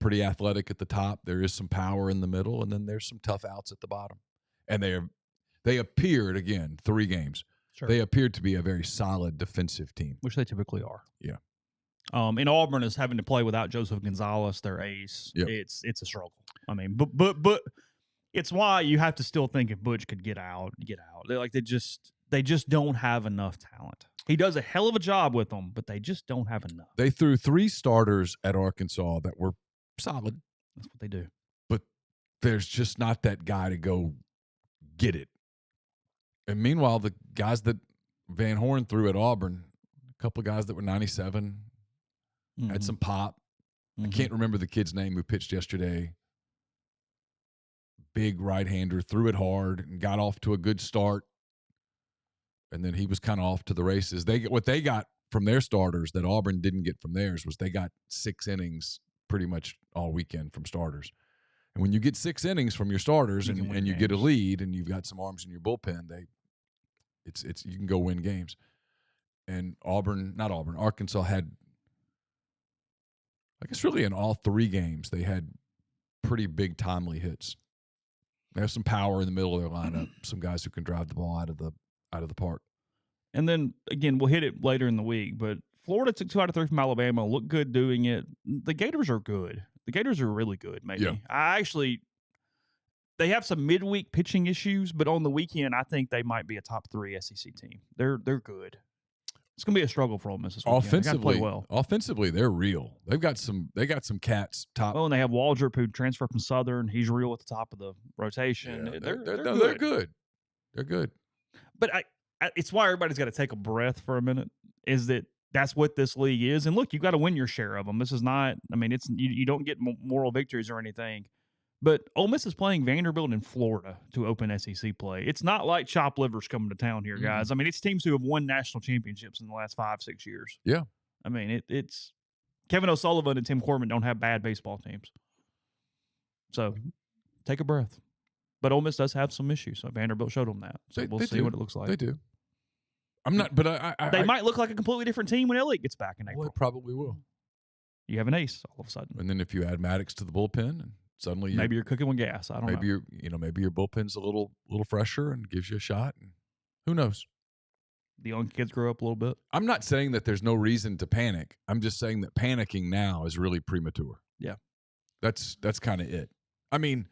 Speaker 2: Pretty athletic at the top. There is some power in the middle, and then there's some tough outs at the bottom. And they appeared, again, 3 games.
Speaker 1: Sure.
Speaker 2: They appeared to be a very solid defensive team.
Speaker 1: Which they typically are.
Speaker 2: Yeah.
Speaker 1: And Auburn is having to play without Joseph Gonzalez, their ace.
Speaker 2: Yep.
Speaker 1: It's a struggle. I mean, but it's why you have to still think if Butch could get out. They just don't have enough talent. He does a hell of a job with them, but they just don't have enough.
Speaker 2: They threw 3 starters at Arkansas that were solid.
Speaker 1: That's what they do.
Speaker 2: But there's just not that guy to go get it. And meanwhile, the guys that Van Horn threw at Auburn, a couple of guys that were 97, had some pop. I can't remember the kid's name who pitched yesterday. Big right-hander, threw it hard and got off to a good start. And then he was kind of off to the races. What they got from their starters that Auburn didn't get from theirs was they got 6 innings pretty much all weekend from starters. And when you get 6 innings from your starters and you get a lead and you've got some arms in your bullpen, you can go win games. And Arkansas had, I guess really in all 3 games, they had pretty big timely hits. They have some power in the middle of their lineup, some guys who can drive the ball out of the park. And
Speaker 1: then, again, we'll hit it later in the week, but Florida took 2 out of 3 from Alabama, looked good doing it. The Gators are good. The Gators are really good, maybe. Yeah. They have some midweek pitching issues, but on the weekend, I think they might be a top 3 SEC team. They're good. It's going to be a struggle for Ole Miss this weekend.
Speaker 2: Offensively, they're real. They got some cats top.
Speaker 1: Well, and they have Waldrop, who transferred from Southern. He's real at the top of the rotation.
Speaker 2: Yeah,
Speaker 1: they're
Speaker 2: good. They're good.
Speaker 1: But it's why everybody's got to take a breath for a minute. That's what this league is. And look, you got to win your share of them. This is not. I mean, it's you don't get moral victories or anything. But Ole Miss is playing Vanderbilt in Florida to open SEC play. It's not like chop livers coming to town here, guys. I mean, it's teams who have won national championships in the last 5-6 years.
Speaker 2: Yeah.
Speaker 1: I mean, it's Kevin O'Sullivan and Tim Corbin don't have bad baseball teams. So take a breath. But Ole Miss does have some issues. So Vanderbilt showed them that. So we'll see what it looks like.
Speaker 2: They do. I'm not, but
Speaker 1: they might look like a completely different team when Elliott gets back in April.
Speaker 2: Well, it probably will.
Speaker 1: You have an ace all of a sudden.
Speaker 2: And then if you add Maddox to the bullpen and suddenly
Speaker 1: maybe you're cooking with gas. I don't know.
Speaker 2: Maybe your bullpen's a little fresher and gives you a shot. And who knows?
Speaker 1: The young kids grow up a little bit.
Speaker 2: I'm not saying that there's no reason to panic. I'm just saying that panicking now is really premature.
Speaker 1: Yeah.
Speaker 2: That's kind of it. I mean,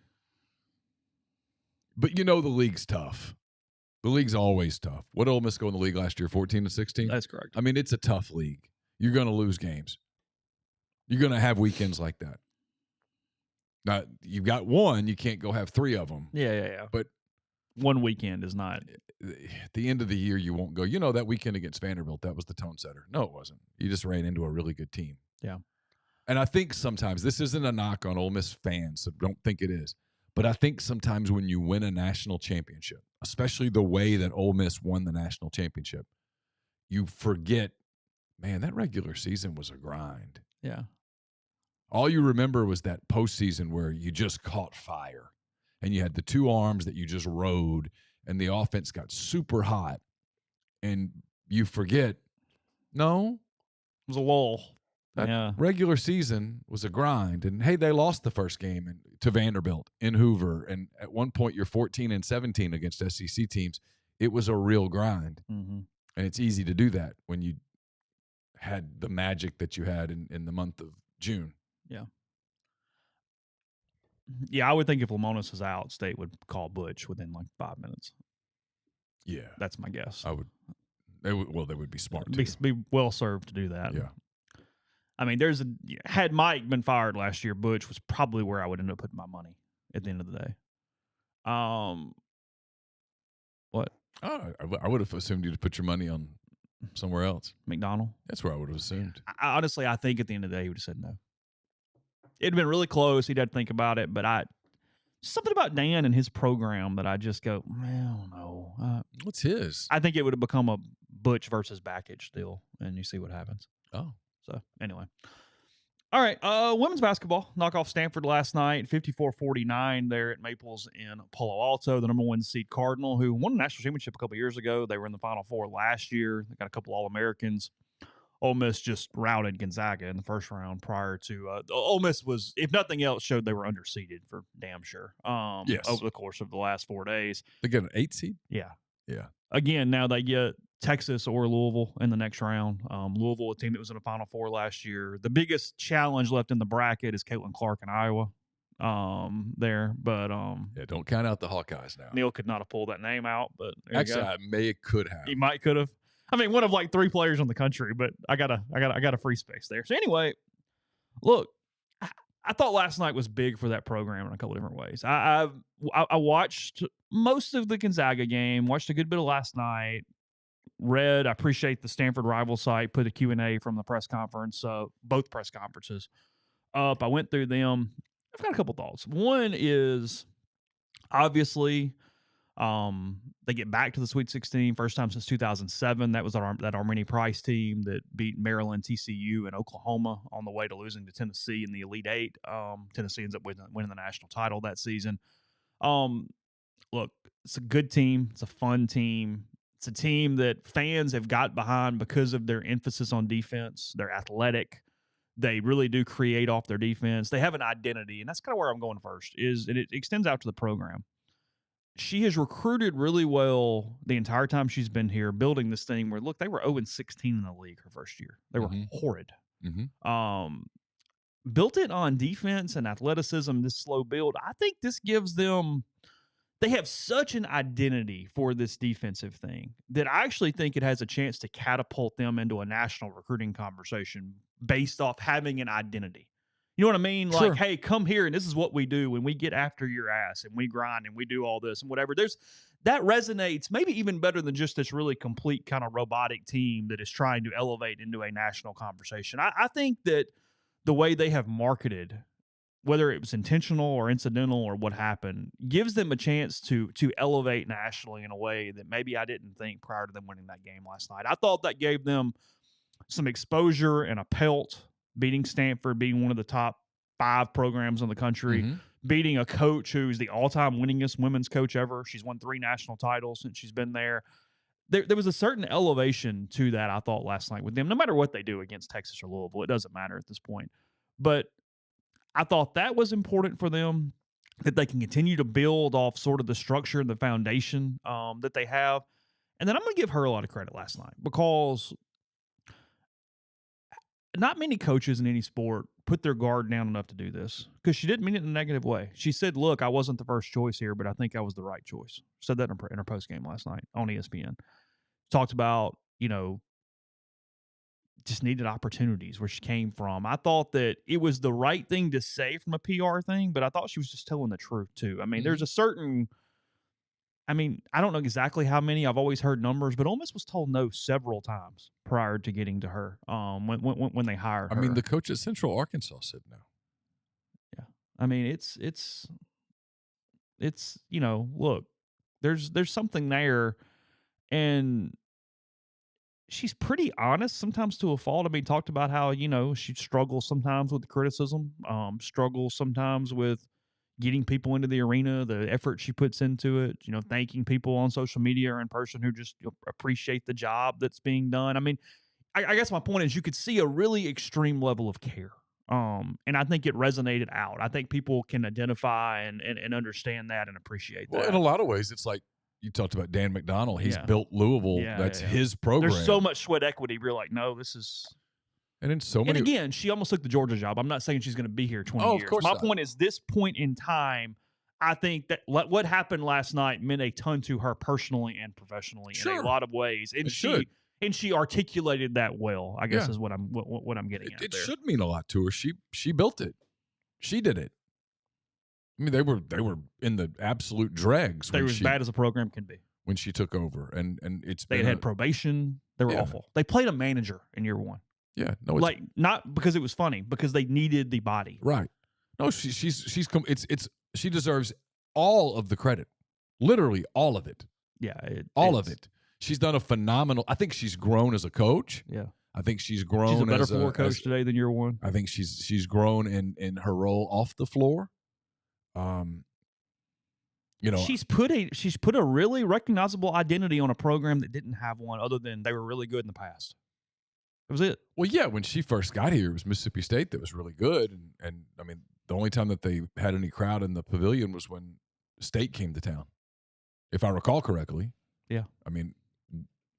Speaker 2: but the league's tough. The league's always tough. What did Ole Miss go in the league last year? 14-16?
Speaker 1: That's correct.
Speaker 2: I mean, it's a tough league. You're going to lose games. You're going to have weekends like that. Now, you've got one. You can't go have 3 of them.
Speaker 1: Yeah.
Speaker 2: But
Speaker 1: one weekend is not.
Speaker 2: At the end of the year, you won't go, that weekend against Vanderbilt, that was the tone setter. No, it wasn't. You just ran into a really good team.
Speaker 1: Yeah.
Speaker 2: And I think sometimes, this isn't a knock on Ole Miss fans, so don't think it is. But I think sometimes when you win a national championship, especially the way that Ole Miss won the national championship, you forget, man, that regular season was a grind.
Speaker 1: Yeah.
Speaker 2: All you remember was that postseason where you just caught fire and you had the 2 arms that you just rode and the offense got super hot. And you forget, no.
Speaker 1: It was a lull.
Speaker 2: That regular season was a grind. And, hey, they lost the first game to Vanderbilt in Hoover. And at one point, you're 14-17 against SEC teams. It was a real grind.
Speaker 1: Mm-hmm.
Speaker 2: And it's easy to do that when you had the magic that you had in the month of June.
Speaker 1: Yeah. Yeah, I would think if Lamonis is out, State would call Butch within like 5 minutes.
Speaker 2: Yeah.
Speaker 1: That's my guess.
Speaker 2: They would be smart
Speaker 1: to be well served to do that.
Speaker 2: Yeah.
Speaker 1: I mean, had Mike been fired last year, Butch was probably where I would end up putting my money at the end of the day. What?
Speaker 2: Oh, I would have assumed you'd put your money on somewhere else.
Speaker 1: McDonald?
Speaker 2: That's where I would have assumed.
Speaker 1: Honestly, I think at the end of the day, he would have said no. It'd been really close. He'd had to think about it, but something about Dan and his program that I just go, man, I don't know.
Speaker 2: What's his?
Speaker 1: I think it would have become a Butch versus Backage deal, and you see what happens.
Speaker 2: Oh.
Speaker 1: So, anyway. All right, women's basketball knock off Stanford last night, 54-49 there at Maples in Palo Alto. The number 1 seed Cardinal, who won a national championship a couple years ago. They were in the Final Four last year. They got a couple All-Americans. Ole Miss just routed Gonzaga in the first round prior to Ole Miss was, if nothing else, showed they were underseeded for damn sure.
Speaker 2: Yes.
Speaker 1: Over the course of the last 4 days.
Speaker 2: They get an 8 seed?
Speaker 1: Yeah.
Speaker 2: Yeah.
Speaker 1: Again, now they get Texas or Louisville in the next round. Louisville, a team that was in the Final Four last year. The biggest challenge left in the bracket is Caitlin Clark in Iowa. There, but
Speaker 2: yeah, don't count out the Hawkeyes now.
Speaker 1: Neal could not have pulled that name out, but
Speaker 2: actually, I could have.
Speaker 1: He might could have. I mean, one of like 3 players in the country, but I got a free space there. So anyway, look, I thought last night was big for that program in a couple different ways. I watched most of the Gonzaga game, watched a good bit of last night, read. I appreciate the Stanford Rival site put a Q&A from the press conference, both press conferences up. I went through them. I've got a couple thoughts. One is obviously they get back to the Sweet 16, first time since 2007. That was that Armini Price team that beat Maryland, TCU, and Oklahoma on the way to losing to Tennessee in the Elite Eight. Tennessee ends up winning the national title that season. Look, it's a good team. It's a fun team. It's a team that fans have got behind because of their emphasis on defense. They're athletic. They really do create off their defense. They have an identity, and that's kind of where I'm going first, and it extends out to the program. She has recruited really well the entire time she's been here, building this thing where, look, they were 0-16 in the league her first year. They were horrid. Built it on defense and athleticism, this slow build. I think this gives them – they have such an identity for this defensive thing that I actually think it has a chance to catapult them into a national recruiting conversation based off having an identity. You know what I mean? Like,
Speaker 2: sure.
Speaker 1: Hey, come here, and this is what we do when we get after your ass, and we grind, and we do all this, and whatever. That resonates maybe even better than just this really complete kind of robotic team that is trying to elevate into a national conversation. I think that the way they have marketed, whether it was intentional or incidental or what happened, gives them a chance to elevate nationally in a way that maybe I didn't think prior to them winning that game last night. I thought that gave them some exposure and a pelt, beating Stanford, being one of the top 5 programs in the country, beating a coach who's the all-time winningest women's coach ever. She's won 3 national titles since she's been there. There was a certain elevation to that, I thought, last night with them, no matter what they do against Texas or Louisville. It doesn't matter at this point. But I thought that was important for them, that they can continue to build off sort of the structure and the foundation that they have. And then I'm going to give her a lot of credit last night because not many coaches in any sport put their guard down enough to do this, because she didn't mean it in a negative way. She said, look, I wasn't the first choice here, but I think I was the right choice. Said that in her post game last night on ESPN. Talked about, just needed opportunities where she came from. I thought that it was the right thing to say from a PR thing, but I thought she was just telling the truth too. I mean, there's a certain, I don't know exactly how many. I've always heard numbers, but Ole Miss was told no several times prior to getting to her when they hired her.
Speaker 2: The coach at Central Arkansas said no.
Speaker 1: Yeah. It's look, there's something there, and she's pretty honest sometimes to a fault. Talked about how, she struggles sometimes with the criticism, struggles sometimes with getting people into the arena, the effort she puts into it, thanking people on social media or in person who just appreciate the job that's being done. I guess my point is you could see a really extreme level of care. And I think it resonated out. I think people can identify and understand that and appreciate that.
Speaker 2: Well, in a lot of ways, it's like you talked about Dan McDonald. He's built Louisville. That's his program.
Speaker 1: There's so much sweat equity. We're like, no, this is...
Speaker 2: And in so many...
Speaker 1: And again, she almost took the Georgia job. I'm not saying she's going to be here 20 years.
Speaker 2: Of course
Speaker 1: My
Speaker 2: not.
Speaker 1: point is, this point in time, I think that what happened last night meant a ton to her personally and professionally in a lot of ways. And she articulated that well, I guess is what I'm getting at.
Speaker 2: It should mean a lot to her. She built it. She did it. I mean, they were in the absolute dregs.
Speaker 1: They were as bad as a program can be
Speaker 2: when she took over, and it's
Speaker 1: they had probation. They were awful. They played a manager in year one.
Speaker 2: Yeah, no,
Speaker 1: like not because it was funny, because they needed the body.
Speaker 2: Right. No, she deserves all of the credit, literally all of it.
Speaker 1: Yeah,
Speaker 2: all of it. She's done a phenomenal. I think she's grown as a coach.
Speaker 1: Yeah,
Speaker 2: I think she's grown.
Speaker 1: She's a better floor coach today than year one.
Speaker 2: I think she's grown in her role off the floor.
Speaker 1: She's put a really recognizable identity on a program that didn't have one, other than they were really good in the past. That was it.
Speaker 2: Well, yeah, when she first got here, it was Mississippi State that was really good, and I mean, the only time that they had any crowd in the pavilion was when State came to town, if I recall correctly.
Speaker 1: Yeah,
Speaker 2: I mean,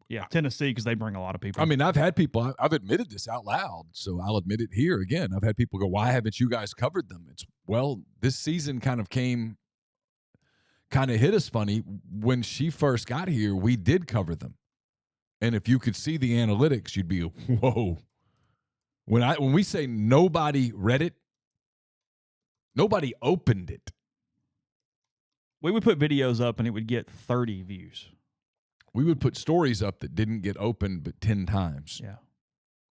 Speaker 1: yeah, Tennessee, because they bring a lot of people.
Speaker 2: I mean, I've had people. I've admitted this out loud, so I'll admit it here again. I've had people go, "Why haven't you guys covered them?" This season kind of hit us funny. When she first got here, we did cover them. And if you could see the analytics, you'd be, whoa. When we say nobody read it, nobody opened it.
Speaker 1: We would put videos up and it would get 30 views.
Speaker 2: We would put stories up that didn't get opened but 10 times.
Speaker 1: Yeah.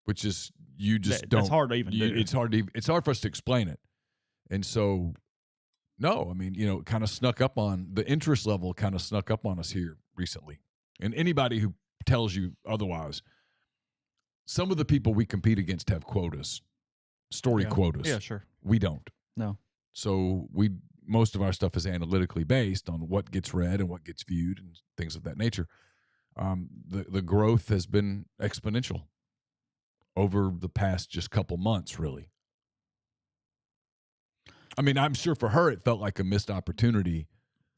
Speaker 2: Which is, you just don't.
Speaker 1: It's hard to even do.
Speaker 2: It's hard for us to explain it. And so, no, I mean, it kind of snuck up on, the interest level kind of snuck up on us here recently. And anybody who tells you otherwise, some of the people we compete against have quotas, quotas.
Speaker 1: Yeah, sure.
Speaker 2: We don't.
Speaker 1: No.
Speaker 2: So most of our stuff is analytically based on what gets read and what gets viewed and things of that nature. The growth has been exponential over the past just couple months, really. I mean, I'm sure for her it felt like a missed opportunity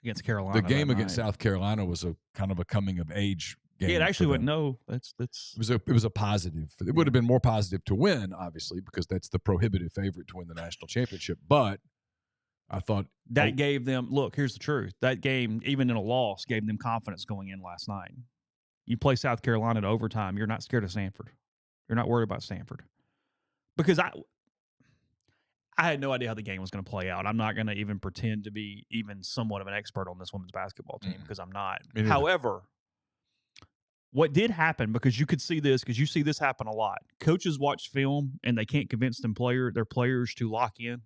Speaker 1: against Carolina.
Speaker 2: The game against South Carolina was a kind of a coming of age game.
Speaker 1: Yeah, it actually went That's
Speaker 2: it was a positive. It would have been more positive to win, obviously, because that's the prohibitive favorite to win the national championship. But I thought
Speaker 1: that gave them. Look, here's the truth. That game, even in a loss, gave them confidence going in last night. You play South Carolina to overtime, you're not scared of Stanford. You're not worried about Stanford, because I had no idea how the game was going to play out. I'm not going to even pretend to be even somewhat of an expert on this women's basketball team, because I'm not. However, what did happen, because you could see this, because you see this happen a lot. Coaches watch film and they can't convince their players to lock in.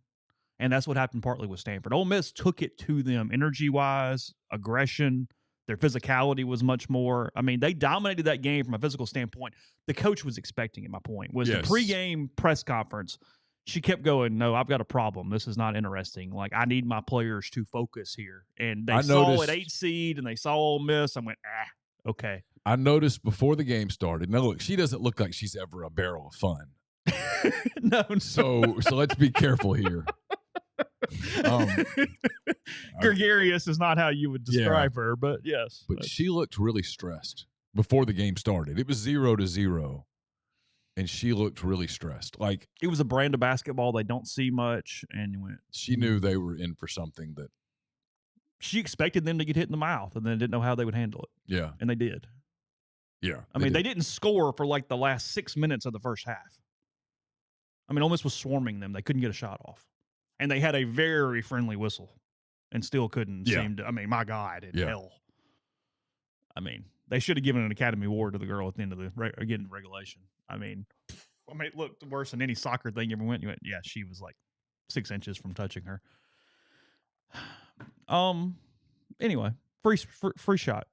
Speaker 1: And that's what happened partly with Stanford. Ole Miss took it to them energy-wise, aggression. Their physicality was much more. I mean, they dominated that game from a physical standpoint. The coach was expecting it, my point, was the pregame press conference. She kept going, no, I've got a problem. This is not interesting. Like, I need my players to focus here. And they saw an 8 seed and they saw Ole Miss. I went, okay.
Speaker 2: I noticed before the game started. Now, look, she doesn't look like she's ever a barrel of fun.
Speaker 1: No.
Speaker 2: So let's be careful here.
Speaker 1: Gregarious is not how you would describe her, but yes.
Speaker 2: But she looked really stressed before the game started. It was 0-0. And she looked really stressed. Like,
Speaker 1: it was a brand of basketball they don't see much, and
Speaker 2: she knew they were in for something that
Speaker 1: she expected them to get hit in the mouth, and then didn't know how they would handle it.
Speaker 2: Yeah,
Speaker 1: and they did.
Speaker 2: Yeah,
Speaker 1: I mean, they didn't score for like the last 6 minutes of the first half. I mean, Ole Miss was swarming them; they couldn't get a shot off, and they had a very friendly whistle, and still couldn't seem to. I mean, my God, in hell. I mean, they should have given an Academy Award to the girl at the end of the regulation. I mean, it looked worse than any soccer thing you ever went. You went, yeah, she was like 6 inches from touching her. Anyway, free shot.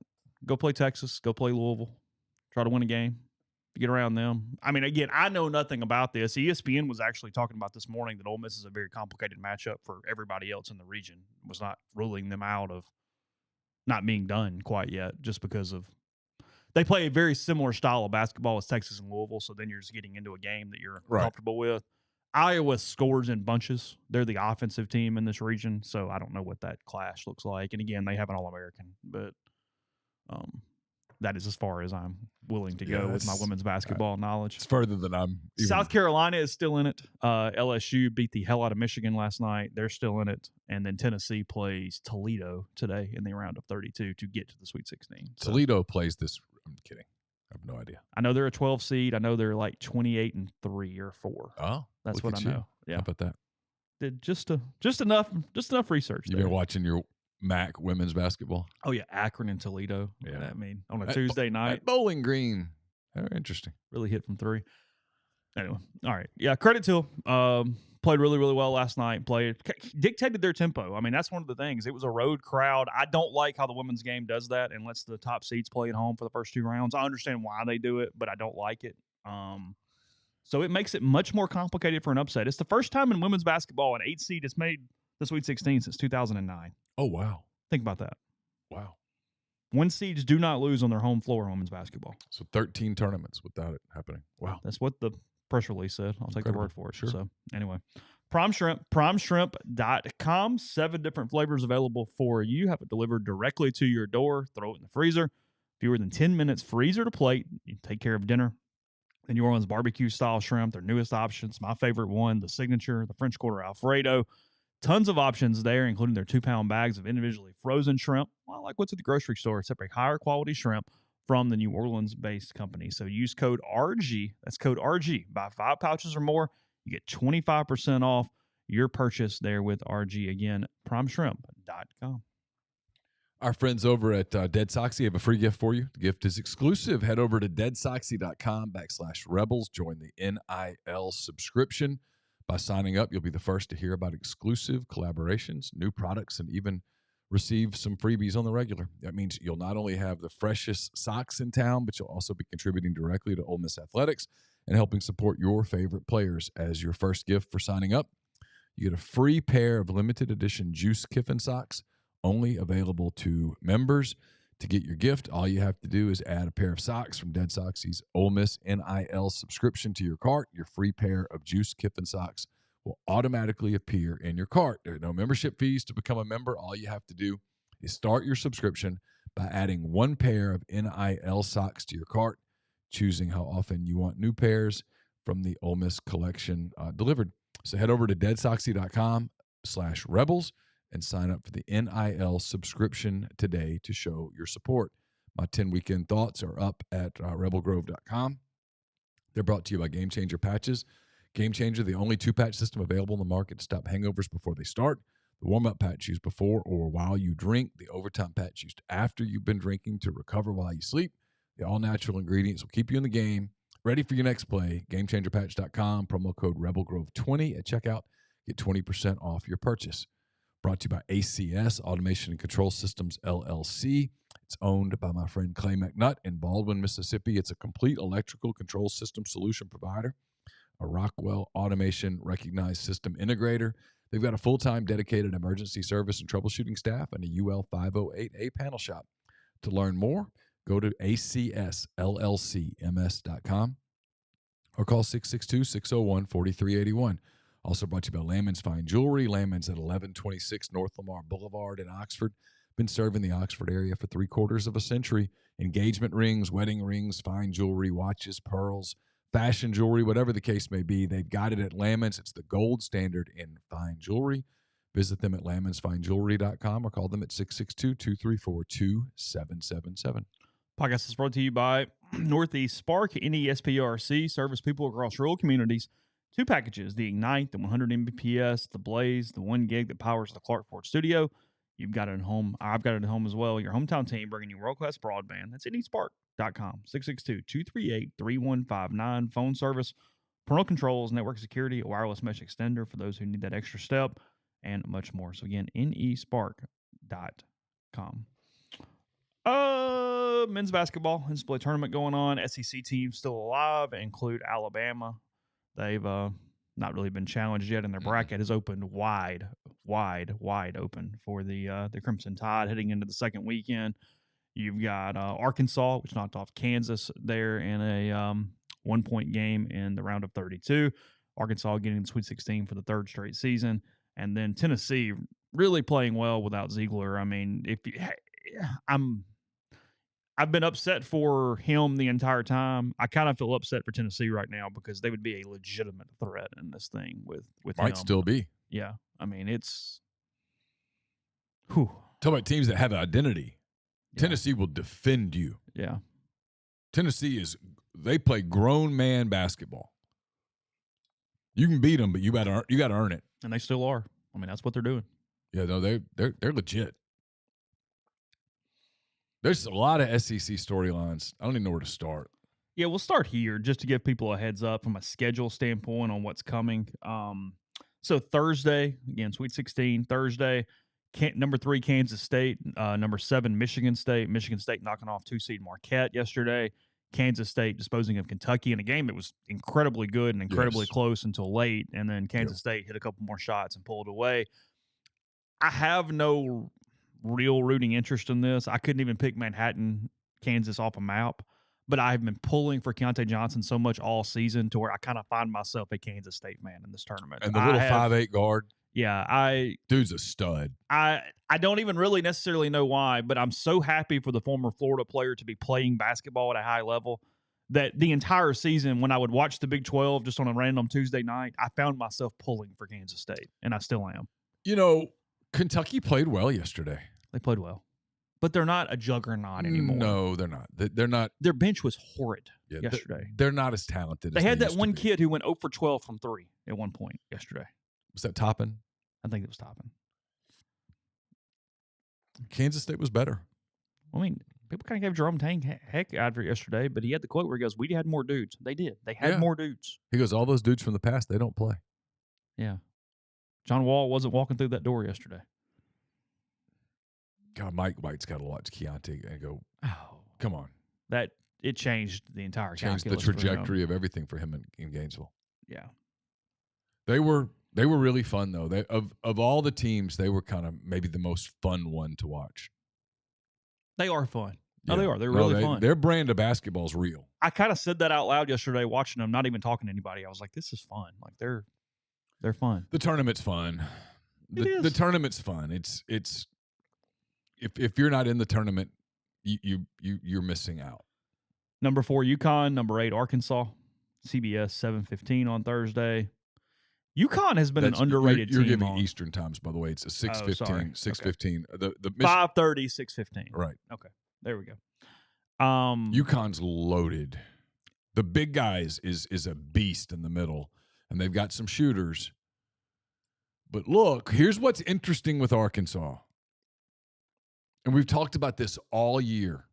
Speaker 1: Go play Texas. Go play Louisville. Try to win a game. Get around them. I mean, again, I know nothing about this. ESPN was actually talking about this morning that Ole Miss is a very complicated matchup for everybody else in the region. Was not ruling them out of not being done quite yet, just because of they play a very similar style of basketball as Texas and Louisville, so then you're just getting into a game that you're comfortable with. Iowa scores in bunches. They're the offensive team in this region, so I don't know what that clash looks like. And again, they have an All-American, but that is as far as I'm willing to go with my women's basketball knowledge.
Speaker 2: It's further than I'm even.
Speaker 1: South Carolina is still in it. LSU beat the hell out of Michigan last night. They're still in it. And then Tennessee plays Toledo today in the round of 32 to get to the Sweet 16.
Speaker 2: Toledo plays this. I'm kidding. I have no idea.
Speaker 1: I know they're a 12 seed. I know they're like 28-3 or 4.
Speaker 2: Oh,
Speaker 1: that's what I know. Yeah.
Speaker 2: How about that?
Speaker 1: Did just enough research
Speaker 2: You've
Speaker 1: there.
Speaker 2: been watching your MAC women's basketball?
Speaker 1: Oh, yeah, Akron and Toledo.
Speaker 2: Yeah.
Speaker 1: I mean, on a Tuesday night.
Speaker 2: At Bowling Green. Very interesting.
Speaker 1: Really hit from three. Anyway, all right. Yeah, credit to him. Played really, really well last night. Dictated their tempo. I mean, that's one of the things. It was a road crowd. I don't like how the women's game does that and lets the top seeds play at home for the first 2 rounds. I understand why they do it, but I don't like it. So it makes it much more complicated for an upset. It's the first time in women's basketball an 8 seed has made the Sweet 16 since 2009.
Speaker 2: Oh, wow.
Speaker 1: Think about that.
Speaker 2: Wow.
Speaker 1: 1 seeds do not lose on their home floor in women's basketball.
Speaker 2: So 13 tournaments without it happening. Wow.
Speaker 1: That's what the press release said. I'll take the word for it.
Speaker 2: Sure.
Speaker 1: So anyway, Prime Shrimp, primeshrimp.com. 7 different flavors available for you. Have it delivered directly to your door. Throw it in the freezer. Fewer than 10 minutes, freezer to plate. You take care of dinner. The New Orleans barbecue-style shrimp, their newest options. My favorite one, the signature, the French Quarter Alfredo. Tons of options there, including their 2-pound bags of individually frozen shrimp. Well, like what's at the grocery store, except a higher quality shrimp from the New Orleans-based company. So use code RG. That's code RG. Buy 5 pouches or more. You get 25% off your purchase there with RG. Again, primeshrimp.com.
Speaker 2: Our friends over at Dead Soxy have a free gift for you. The gift is exclusive. Head over to deadsoxy.com/rebels. Join the NIL subscription. By signing up, you'll be the first to hear about exclusive collaborations, new products, and even receive some freebies on the regular. That means you'll not only have the freshest socks in town, but you'll also be contributing directly to Ole Miss athletics and helping support your favorite players. As your first gift for signing up, you get a free pair of limited edition Juice Kiffin socks, only available to members. To get your gift, all you have to do is add a pair of socks from Dead Soxy's Ole Miss NIL subscription to your cart. Your free pair of Juice Kiffin socks will automatically appear in your cart. There are no membership fees to become a member. All you have to do is start your subscription by adding 1 pair of NIL socks to your cart, choosing how often you want new pairs from the Ole Miss collection delivered. So head over to deadsoxy.com/rebels and sign up for the NIL subscription today to show your support. My 10 weekend thoughts are up at rebelgrove.com. They're brought to you by Game Changer Patches. Game Changer, the only 2-patch system available in the market to stop hangovers before they start. The warm-up patch used before or while you drink. The overtime patch used after you've been drinking to recover while you sleep. The all-natural ingredients will keep you in the game, ready for your next play. GameChangerPatch.com, promo code RebelGrove20 at checkout. Get 20% off your purchase. Brought to you by ACS, Automation and Control Systems, LLC. It's owned by my friend Clay McNutt in Baldwin, Mississippi. It's a complete electrical control system solution provider, a Rockwell Automation recognized system integrator. They've got a full-time dedicated emergency service and troubleshooting staff and a UL 508A panel shop. To learn more, go to acsllcms.com or call 662-601-4381. Also brought to you by Landman's Fine Jewelry. Landman's at 1126 North Lamar Boulevard in Oxford. Been serving the Oxford area for 3/4 of a century. Engagement rings, wedding rings, fine jewelry, watches, pearls, fashion jewelry, whatever the case may be. They've got it at Landman's. It's the gold standard in fine jewelry. Visit them at landmansfinejewelry.com or call them at 662-234-2777.
Speaker 1: Podcast is brought to you by Northeast Spark, NESPRC, service people across rural communities. 2 packages, the Ignite, the 100 Mbps, the Blaze, the 1 gig that powers the Clarkport studio. You've got it at home. I've got it at home as well. Your hometown team bringing you world-class broadband. That's nespark.com, 662-238-3159. Phone service, parental controls, network security, a wireless mesh extender for those who need that extra step, and much more. So again, nespark.com. Men's basketball, NCAA tournament going on. SEC teams still alive, include Alabama. They've not really been challenged yet, and their bracket is opened wide open for the Crimson Tide heading into the second weekend. You've got Arkansas, which knocked off Kansas there in a 1-point game in the round of 32. Arkansas getting the Sweet 16 for the 3rd straight season. And then Tennessee really playing well without Ziegler. I mean, I've been upset for him the entire time. I kind of feel upset for Tennessee right now because they would be a legitimate threat in this thing with him.
Speaker 2: Might still be.
Speaker 1: Yeah. I mean, it's
Speaker 2: Talk about teams that have an identity.
Speaker 1: Yeah.
Speaker 2: Tennessee will defend you.
Speaker 1: Yeah.
Speaker 2: Tennessee they play grown man basketball. You can beat them, but you got to earn it.
Speaker 1: And they still are. I mean, that's what they're doing.
Speaker 2: Yeah, no, they're legit. There's a lot of SEC storylines. I don't even know where to start.
Speaker 1: Yeah, we'll start here just to give people a heads up from a schedule standpoint on what's coming. So Thursday, again, Sweet 16, Thursday, number 3, Kansas State, number 7, Michigan State. Michigan State knocking off 2-seed Marquette yesterday. Kansas State disposing of Kentucky in a game that was incredibly good and incredibly close until late. And then Kansas State hit a couple more shots and pulled away. I have no real rooting interest in this. I couldn't even pick Manhattan, Kansas off a map. But I've been pulling for Keontae Johnson so much all season to where I kind of find myself a Kansas State fan in this tournament.
Speaker 2: And the little 5'8" guard.
Speaker 1: Yeah,
Speaker 2: dude's a stud.
Speaker 1: I don't even really necessarily know why, but I'm so happy for the former Florida player to be playing basketball at a high level that the entire season when I would watch the Big 12 just on a random Tuesday night, I found myself pulling for Kansas State, and I still am.
Speaker 2: You know, Kentucky played well yesterday.
Speaker 1: They played well. But they're not a juggernaut anymore.
Speaker 2: No, they're not. They're not.
Speaker 1: Their bench was horrid yesterday.
Speaker 2: They're not as talented.
Speaker 1: They had that one kid who went 0 for 12 from 3 at one point yesterday.
Speaker 2: Was that Toppin?
Speaker 1: I think it was Toppin.
Speaker 2: Kansas State was better.
Speaker 1: I mean, people kind of gave Jerome Tang heck out of it yesterday, but he had the quote where he goes, "We had more dudes." They did. They had more dudes.
Speaker 2: He goes, "All those dudes from the past, they don't play."
Speaker 1: Yeah. John Wall wasn't walking through that door yesterday.
Speaker 2: God, Mike White's got to watch Keontae and go, "Oh, come on!"
Speaker 1: That it changed the entire
Speaker 2: changed the trajectory of everything for him in Gainesville.
Speaker 1: Yeah,
Speaker 2: they were really fun though. They of all the teams, they were kind of maybe the most fun one to watch.
Speaker 1: They are fun. Yeah. Oh, they are. They're really fun.
Speaker 2: Their brand of basketball is real.
Speaker 1: I kind of said that out loud yesterday, watching them, not even talking to anybody. I was like, "This is fun. Like they're fun."
Speaker 2: The tournament's fun. The tournament's fun. It's. If you're not in the tournament, you're missing out.
Speaker 1: Number 4, UConn. Number 8, Arkansas. CBS 7:15 on Thursday. UConn has been an underrated
Speaker 2: team.
Speaker 1: You're
Speaker 2: giving Eastern times, by the way. It's a 6:15. 6:15.
Speaker 1: The 5:30, 6:15.
Speaker 2: Right.
Speaker 1: Okay. There we go.
Speaker 2: UConn's loaded. The big guys is a beast in the middle, and they've got some shooters. But look, here's what's interesting with Arkansas. And we've talked about this all year.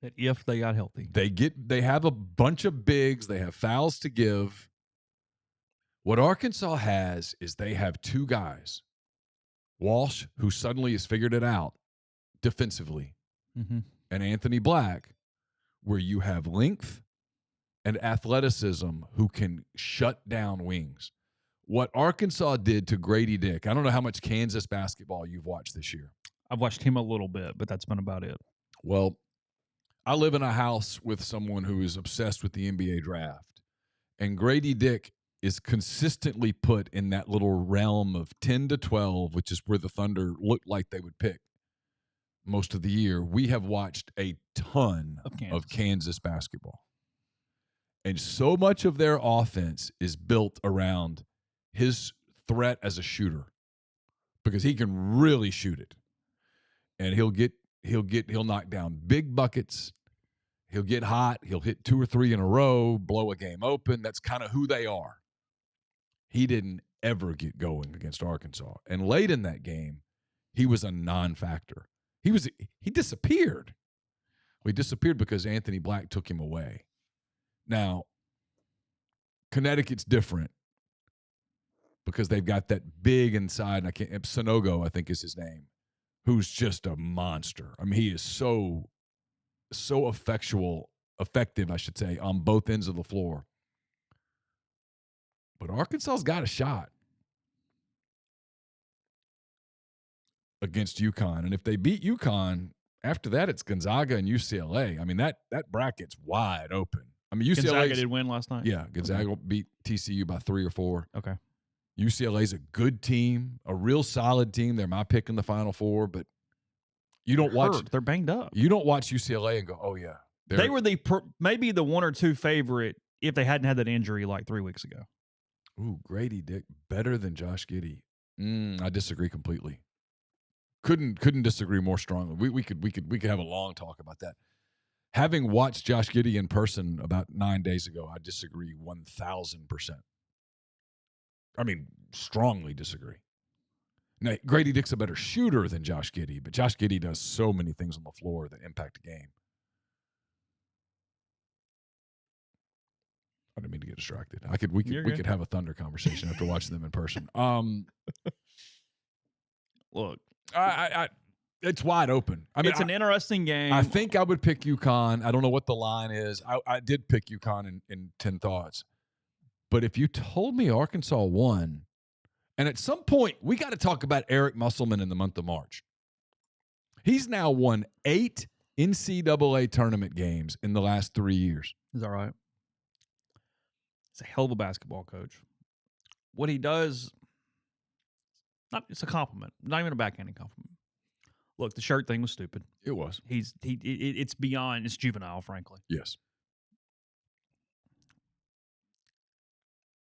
Speaker 1: That if they got healthy.
Speaker 2: They have a bunch of bigs. They have fouls to give. What Arkansas has is they have 2 guys. Walsh, who suddenly has figured it out defensively, and Anthony Black, where you have length and athleticism who can shut down wings. What Arkansas did to Grady Dick, I don't know how much Kansas basketball you've watched this year.
Speaker 1: I've watched him a little bit, but that's been about it.
Speaker 2: Well, I live in a house with someone who is obsessed with the NBA draft. And Grady Dick is consistently put in that little realm of 10 to 12, which is where the Thunder looked like they would pick most of the year. We have watched a ton of Kansas basketball. And so much of their offense is built around his threat as a shooter because he can really shoot it. And he'll knock down big buckets. He'll get hot. He'll hit 2 or 3 in a row, blow a game open. That's kind of who they are. He didn't ever get going against Arkansas. And late in that game, he was a non-factor. He disappeared. Well, he disappeared because Anthony Black took him away. Now, Connecticut's different because they've got that big inside, and Sonogo, I think is his name, who's just a monster. I mean, he is so effective, I should say, on both ends of the floor. But Arkansas's got a shot against UConn. And if they beat UConn, after that it's Gonzaga and UCLA. I mean, that bracket's wide open. I mean,
Speaker 1: Gonzaga did win last night?
Speaker 2: Yeah, Gonzaga beat TCU by 3 or 4.
Speaker 1: Okay.
Speaker 2: UCLA's a good team, a real solid team. They're my pick in the Final Four, but you don't watch.
Speaker 1: They're banged up.
Speaker 2: You don't watch UCLA and go, "Oh yeah."
Speaker 1: They were maybe the 1 or 2 favorite if they hadn't had that injury like 3 weeks ago.
Speaker 2: Ooh, Grady Dick better than Josh Giddey. I disagree completely. Couldn't disagree more strongly. We could have a long talk about that. Having watched Josh Giddey in person about 9 days ago, I disagree 1,000%. strongly disagree. Now, Grady Dick's a better shooter than Josh Giddey, but Josh Giddey does so many things on the floor that impact a game. I didn't mean to get distracted. We could have a Thunder conversation after watching them in person.
Speaker 1: Look,
Speaker 2: it's wide open.
Speaker 1: It's an interesting game.
Speaker 2: I think I would pick UConn. I don't know what the line is. I did pick UConn in 10 thoughts. But if you told me Arkansas won, and at some point we got to talk about Eric Musselman in the month of March. He's now won 8 NCAA tournament games in the last 3 years.
Speaker 1: Is that right? He's a hell of a basketball coach. What he does, it's a compliment, not even a backhanded compliment. Look, the shirt thing was stupid.
Speaker 2: It was.
Speaker 1: It's beyond. It's juvenile, frankly.
Speaker 2: Yes.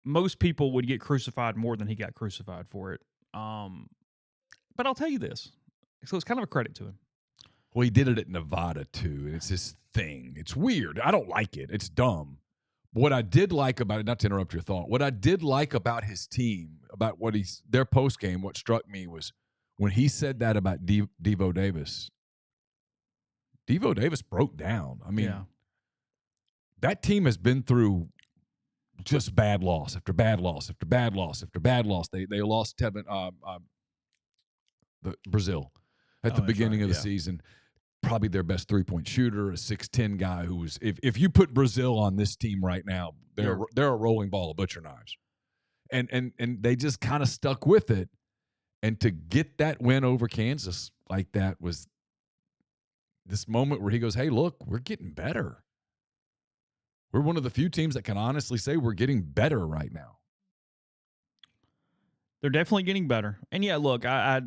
Speaker 1: Most people would get crucified more than he got crucified for it. But I'll tell you this. So it's kind of a credit to him.
Speaker 2: Well, he did it at Nevada, too. It's his thing. It's weird. I don't like it. It's dumb. What I did like about it, not to interrupt your thought, what I did like about his team, about their post game, what struck me was when he said that about Devo Davis. Devo Davis broke down. That team has been through just bad loss after bad loss after bad loss after bad loss. They lost Brazil at the beginning of the season. Probably their best three-point shooter, a 6'10" guy who was. If you put Brazil on this team right now, they're a rolling ball of butcher knives, and they just kind of stuck with it. And to get that win over Kansas like that was this moment where he goes, "Hey, look, we're getting better. We're one of the few teams that can honestly say we're getting better right now."
Speaker 1: They're definitely getting better. And yeah, look, I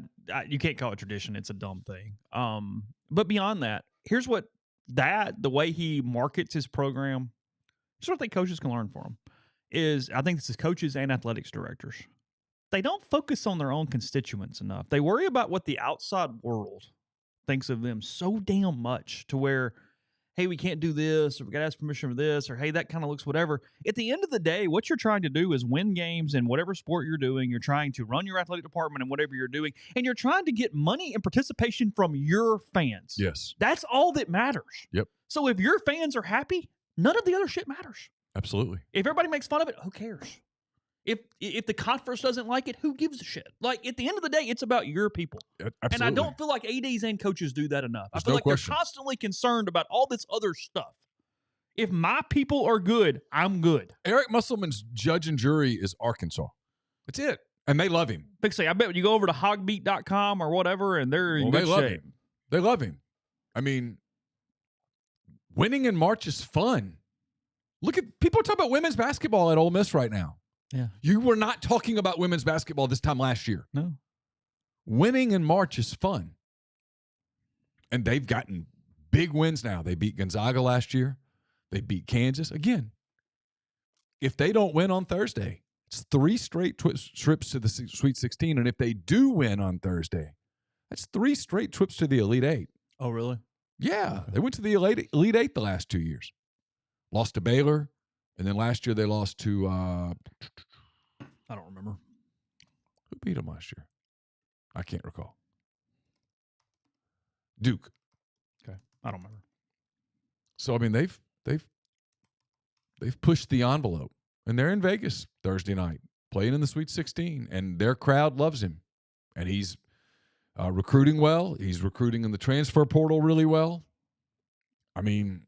Speaker 1: you can't call it tradition. It's a dumb thing. But beyond that, here's what the way he markets his program, here's what I think coaches can learn from him, is I think this is coaches and athletics directors. They don't focus on their own constituents enough. They worry about what the outside world thinks of them so damn much to where, hey, we can't do this, or we got to ask permission for this, or hey, that kind of looks whatever. At the end of the day, what you're trying to do is win games in whatever sport you're doing. You're trying to run your athletic department in whatever you're doing, and you're trying to get money and participation from your fans.
Speaker 2: Yes.
Speaker 1: That's all that matters.
Speaker 2: Yep.
Speaker 1: So if your fans are happy, none of the other shit matters.
Speaker 2: Absolutely.
Speaker 1: If everybody makes fun of it, who cares? If the conference doesn't like it, who gives a shit? Like, at the end of the day, it's about your people.
Speaker 2: Absolutely.
Speaker 1: And I don't feel like ADs and coaches do that enough.
Speaker 2: There's
Speaker 1: I feel like
Speaker 2: question.
Speaker 1: They're constantly concerned about all this other stuff. If my people are good, I'm good.
Speaker 2: Eric Musselman's judge and jury is Arkansas. That's it. And they love him.
Speaker 1: Big say, I bet when you go over to hogbeat.com or whatever, and they're in good shape.
Speaker 2: They love him. I mean, winning in March is fun. Look at people talk about women's basketball at Ole Miss right now.
Speaker 1: Yeah.
Speaker 2: You were not talking about women's basketball this time last year.
Speaker 1: No.
Speaker 2: Winning in March is fun. And they've gotten big wins now. They beat Gonzaga last year. They beat Kansas. Again, if they don't win on Thursday, it's 3 straight trips to the Sweet 16. And if they do win on Thursday, that's 3 straight trips to the Elite Eight.
Speaker 1: Oh, really?
Speaker 2: Yeah. They went to the Elite Eight the last 2 years. Lost to Baylor. And then last year they lost to
Speaker 1: I don't remember.
Speaker 2: Who beat them last year? I can't recall. Duke.
Speaker 1: Okay. I don't remember.
Speaker 2: So I mean they've pushed the envelope. And they're in Vegas Thursday night, playing in the Sweet 16, and their crowd loves him. And he's recruiting well. He's recruiting in the transfer portal really well. I mean,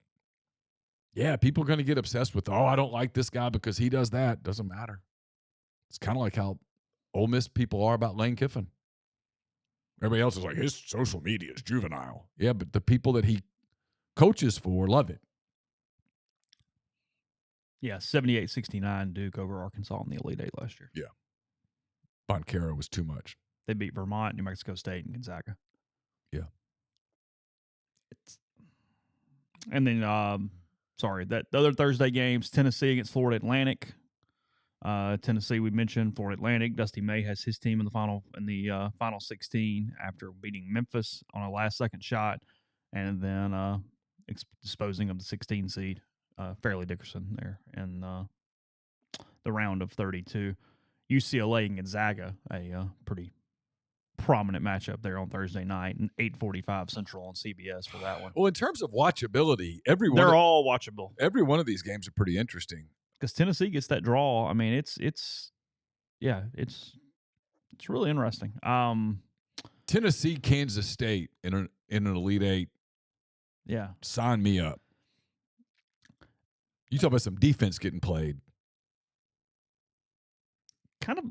Speaker 2: yeah, people are going to get obsessed with, I don't like this guy because he does that. Doesn't matter. It's kind of like how Ole Miss people are about Lane Kiffin. Everybody else is like, his social media is juvenile. Yeah, but the people that he coaches for love it.
Speaker 1: Yeah, 78-69 Duke over Arkansas in the Elite Eight last year.
Speaker 2: Yeah. Boncaro was too much.
Speaker 1: They beat Vermont, New Mexico State, and Gonzaga.
Speaker 2: Yeah.
Speaker 1: And then, the other Thursday games, Tennessee against Florida Atlantic. Tennessee, we mentioned Florida Atlantic. Dusty May has his team in the final 16 after beating Memphis on a last-second shot, and then disposing of the 16 seed, Fairleigh Dickerson there in the round of 32. UCLA and Gonzaga, a pretty prominent matchup there on Thursday night, and 8:45 Central on CBS for that one.
Speaker 2: Well, in terms of watchability,
Speaker 1: They're all watchable.
Speaker 2: Every one of these games are pretty interesting
Speaker 1: because Tennessee gets that draw. I mean, it's really interesting.
Speaker 2: Tennessee, Kansas State in an Elite Eight.
Speaker 1: Yeah,
Speaker 2: sign me up. You talk about some defense getting played.
Speaker 1: Kind of,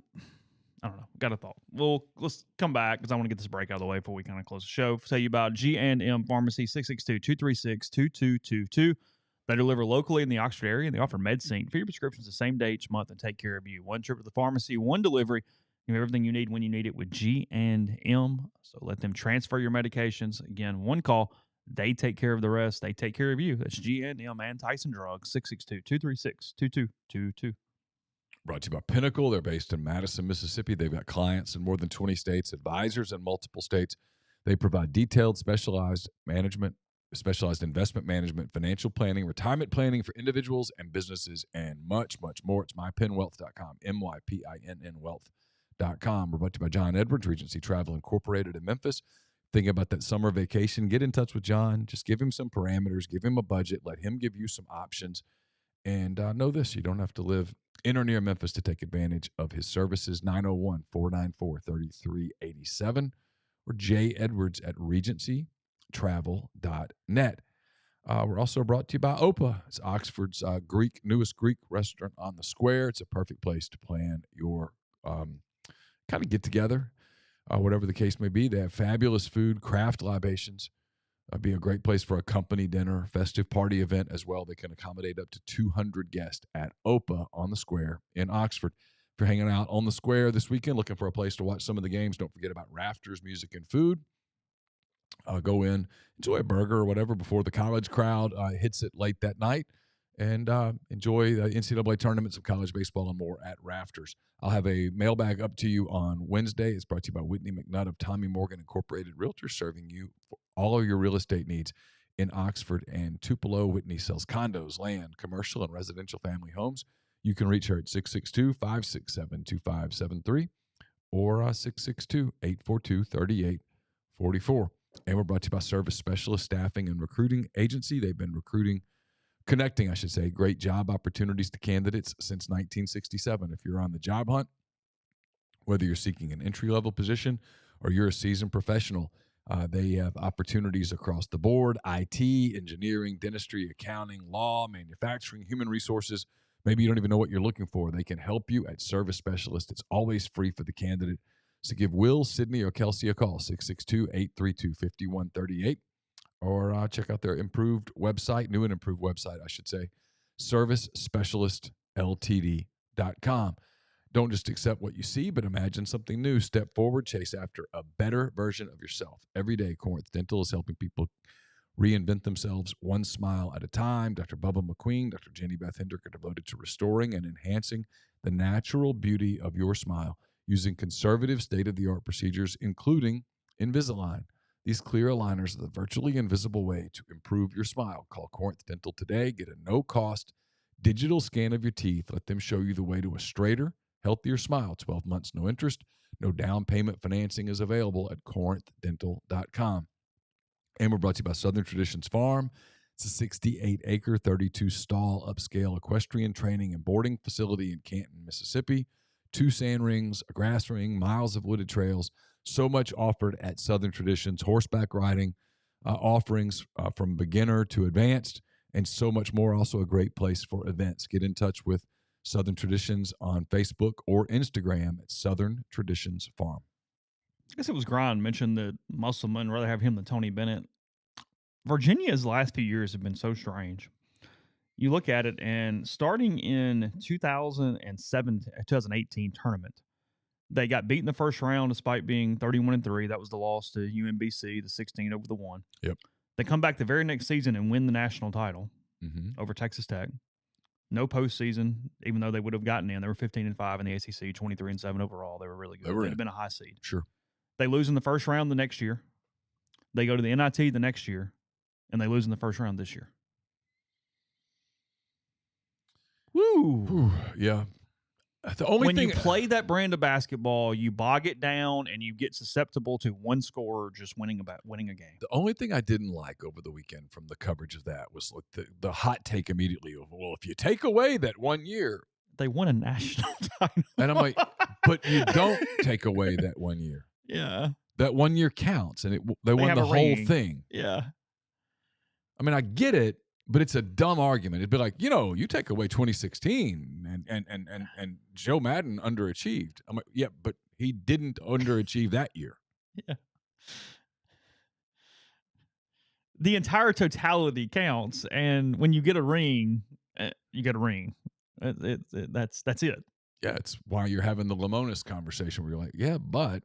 Speaker 1: I don't know. Got a thought. Well, let's come back because I want to get this break out of the way before we kind of close the show. Tell you about G&M Pharmacy, 662-236-2222. They deliver locally in the Oxford area, and they offer MedSync for your prescriptions the same day each month and take care of you. One trip to the pharmacy, one delivery. You have everything you need when you need it with G&M. So let them transfer your medications. Again, one call. They take care of the rest. They take care of you. That's G&M and Tyson Drugs, 662-236-2222.
Speaker 2: Brought to you by Pinnacle. They're based in Madison, Mississippi. They've got clients in more than 20 states, advisors in multiple states. They provide detailed, specialized investment management, financial planning, retirement planning for individuals and businesses, and much, much more. It's mypinnwealth.com, MYPINN wealth.com. We're brought to you by John Edwards, Regency Travel Incorporated in Memphis. Thinking about that summer vacation, get in touch with John. Just give him some parameters, give him a budget, let him give you some options. And know this, you don't have to live in or near Memphis to take advantage of his services. 901-494-3387 or jedwards@regencytravel.net. We're also brought to you by Opa. It's Oxford's newest Greek restaurant on the square. It's a perfect place to plan your kind of get together. Whatever the case may be, they have fabulous food, craft libations. Be a great place for a company dinner, festive party event as well. They can accommodate up to 200 guests at Opa on the square in Oxford. If you're hanging out on the square this weekend, looking for a place to watch some of the games, don't forget about Rafters Music and Food. Go in, enjoy a burger or whatever before the college crowd hits it late that night, and enjoy the NCAA tournaments of college baseball and more at Rafters. I'll have a mailbag up to you on Wednesday. It's brought to you by Whitney McNutt of Tommy Morgan Incorporated Realtors, serving you for all of your real estate needs in Oxford and Tupelo. Whitney sells condos, land, commercial, and residential family homes. You can reach her at 662-567-2573 or 662-842-3844. And we're brought to you by Service Specialist Staffing and Recruiting Agency. They've been connecting, great job opportunities to candidates since 1967. If you're on the job hunt, whether you're seeking an entry-level position or you're a seasoned professional, they have opportunities across the board: IT, engineering, dentistry, accounting, law, manufacturing, human resources. Maybe you don't even know what you're looking for. They can help you at Service Specialist. It's always free for the candidate. So give Will, Sydney, or Kelsey a call, 662-832-5138. Or check out their new and improved website, servicespecialistltd.com. Don't just accept what you see, but imagine something new. Step forward, chase after a better version of yourself. Every day, Corinth Dental is helping people reinvent themselves one smile at a time. Dr. Bubba McQueen, Dr. Jenny Beth Hendrick are devoted to restoring and enhancing the natural beauty of your smile using conservative state-of-the-art procedures, including Invisalign. These clear aligners are the virtually invisible way to improve your smile. Call Corinth Dental today. Get a no-cost digital scan of your teeth. Let them show you the way to a straighter, healthier smile. 12 months, no interest. No down payment financing is available at corinthdental.com. And we're brought to you by Southern Traditions Farm. It's a 68-acre, 32-stall upscale equestrian training and boarding facility in Canton, Mississippi. 2 sand rings, a grass ring, miles of wooded trails. So much offered at Southern Traditions, horseback riding offerings from beginner to advanced, and so much more. Also a great place for events. Get in touch with Southern Traditions on Facebook or Instagram at Southern Traditions Farm.
Speaker 1: I guess it was Grind mentioned that Musselman rather have him than Tony Bennett. Virginia's last few years have been so strange. You look at it, and starting in 2018 tournament, they got beat in the first round despite being 31-3. That was the loss to UMBC, the 16 over the 1.
Speaker 2: Yep.
Speaker 1: They come back the very next season and win the national title over Texas Tech. No postseason, even though they would have gotten in. They were 15-5 in the ACC, 23-7 overall. They were really good. They'd have been a high seed.
Speaker 2: Sure.
Speaker 1: They lose in the first round the next year. They go to the NIT the next year, and they lose in the first round this year. Woo!
Speaker 2: Yeah. The only
Speaker 1: when
Speaker 2: thing
Speaker 1: you play that brand of basketball, you bog it down and you get susceptible to one scorer just winning a game.
Speaker 2: The only thing I didn't like over the weekend from the coverage of that was like the hot take immediately of, well, if you take away that 1 year,
Speaker 1: They won a national title.
Speaker 2: and I'm like, but you don't take away that 1 year.
Speaker 1: Yeah.
Speaker 2: That 1 year counts, and they won the whole
Speaker 1: ring.
Speaker 2: thing.
Speaker 1: Yeah.
Speaker 2: I mean, I get it, but it's a dumb argument. It'd be like, you take away 2016 and Joe Madden underachieved. I'm like, yeah, but he didn't underachieve that year.
Speaker 1: Yeah. The entire totality counts, and when you get a ring, you get a ring. That's it.
Speaker 2: Yeah, it's why you're having the Lamonis conversation where you're like, yeah, but.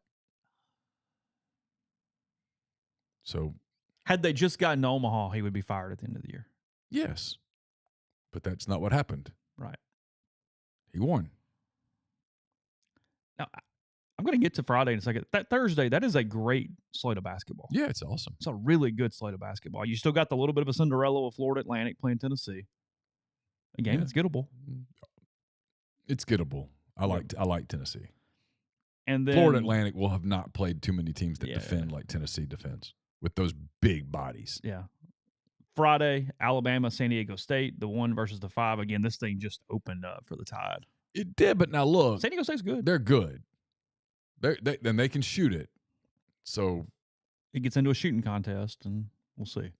Speaker 2: So.
Speaker 1: Had they just gotten Omaha, he would be fired at the end of the year.
Speaker 2: Yes. But that's not what happened.
Speaker 1: Right.
Speaker 2: He won.
Speaker 1: Now, I'm going to get to Friday in a second. That Thursday, that is a great slate of basketball.
Speaker 2: Yeah, it's awesome.
Speaker 1: It's a really good slate of basketball. You still got the little bit of a Cinderella with Florida Atlantic playing Tennessee. A game that's gettable.
Speaker 2: It's gettable. I like Tennessee.
Speaker 1: And then
Speaker 2: Florida Atlantic will have not played too many teams that defend like Tennessee defends with those big bodies.
Speaker 1: Yeah. Friday, Alabama, San Diego State, the 1 versus the 5. Again, this thing just opened up for the Tide.
Speaker 2: It did, but now look.
Speaker 1: San Diego State's good.
Speaker 2: They're good. Then they can shoot it. So
Speaker 1: it gets into a shooting contest, and we'll see.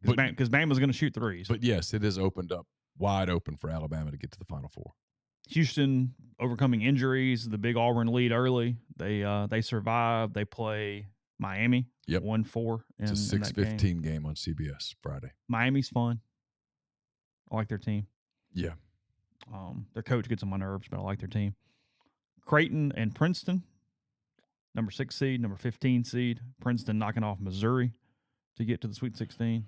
Speaker 1: Because Bama's going to shoot threes.
Speaker 2: But yes, it is opened up wide open for Alabama to get to the Final Four.
Speaker 1: Houston overcoming injuries, the big Auburn lead early. They survive. They play Miami.
Speaker 2: Yep.
Speaker 1: 1-4.
Speaker 2: It's a 6:15 game on CBS Friday.
Speaker 1: Miami's fun. I like their team.
Speaker 2: Yeah.
Speaker 1: Their coach gets on my nerves, but I like their team. Creighton and Princeton, number 6 seed, number 15 seed. Princeton knocking off Missouri to get to the Sweet 16.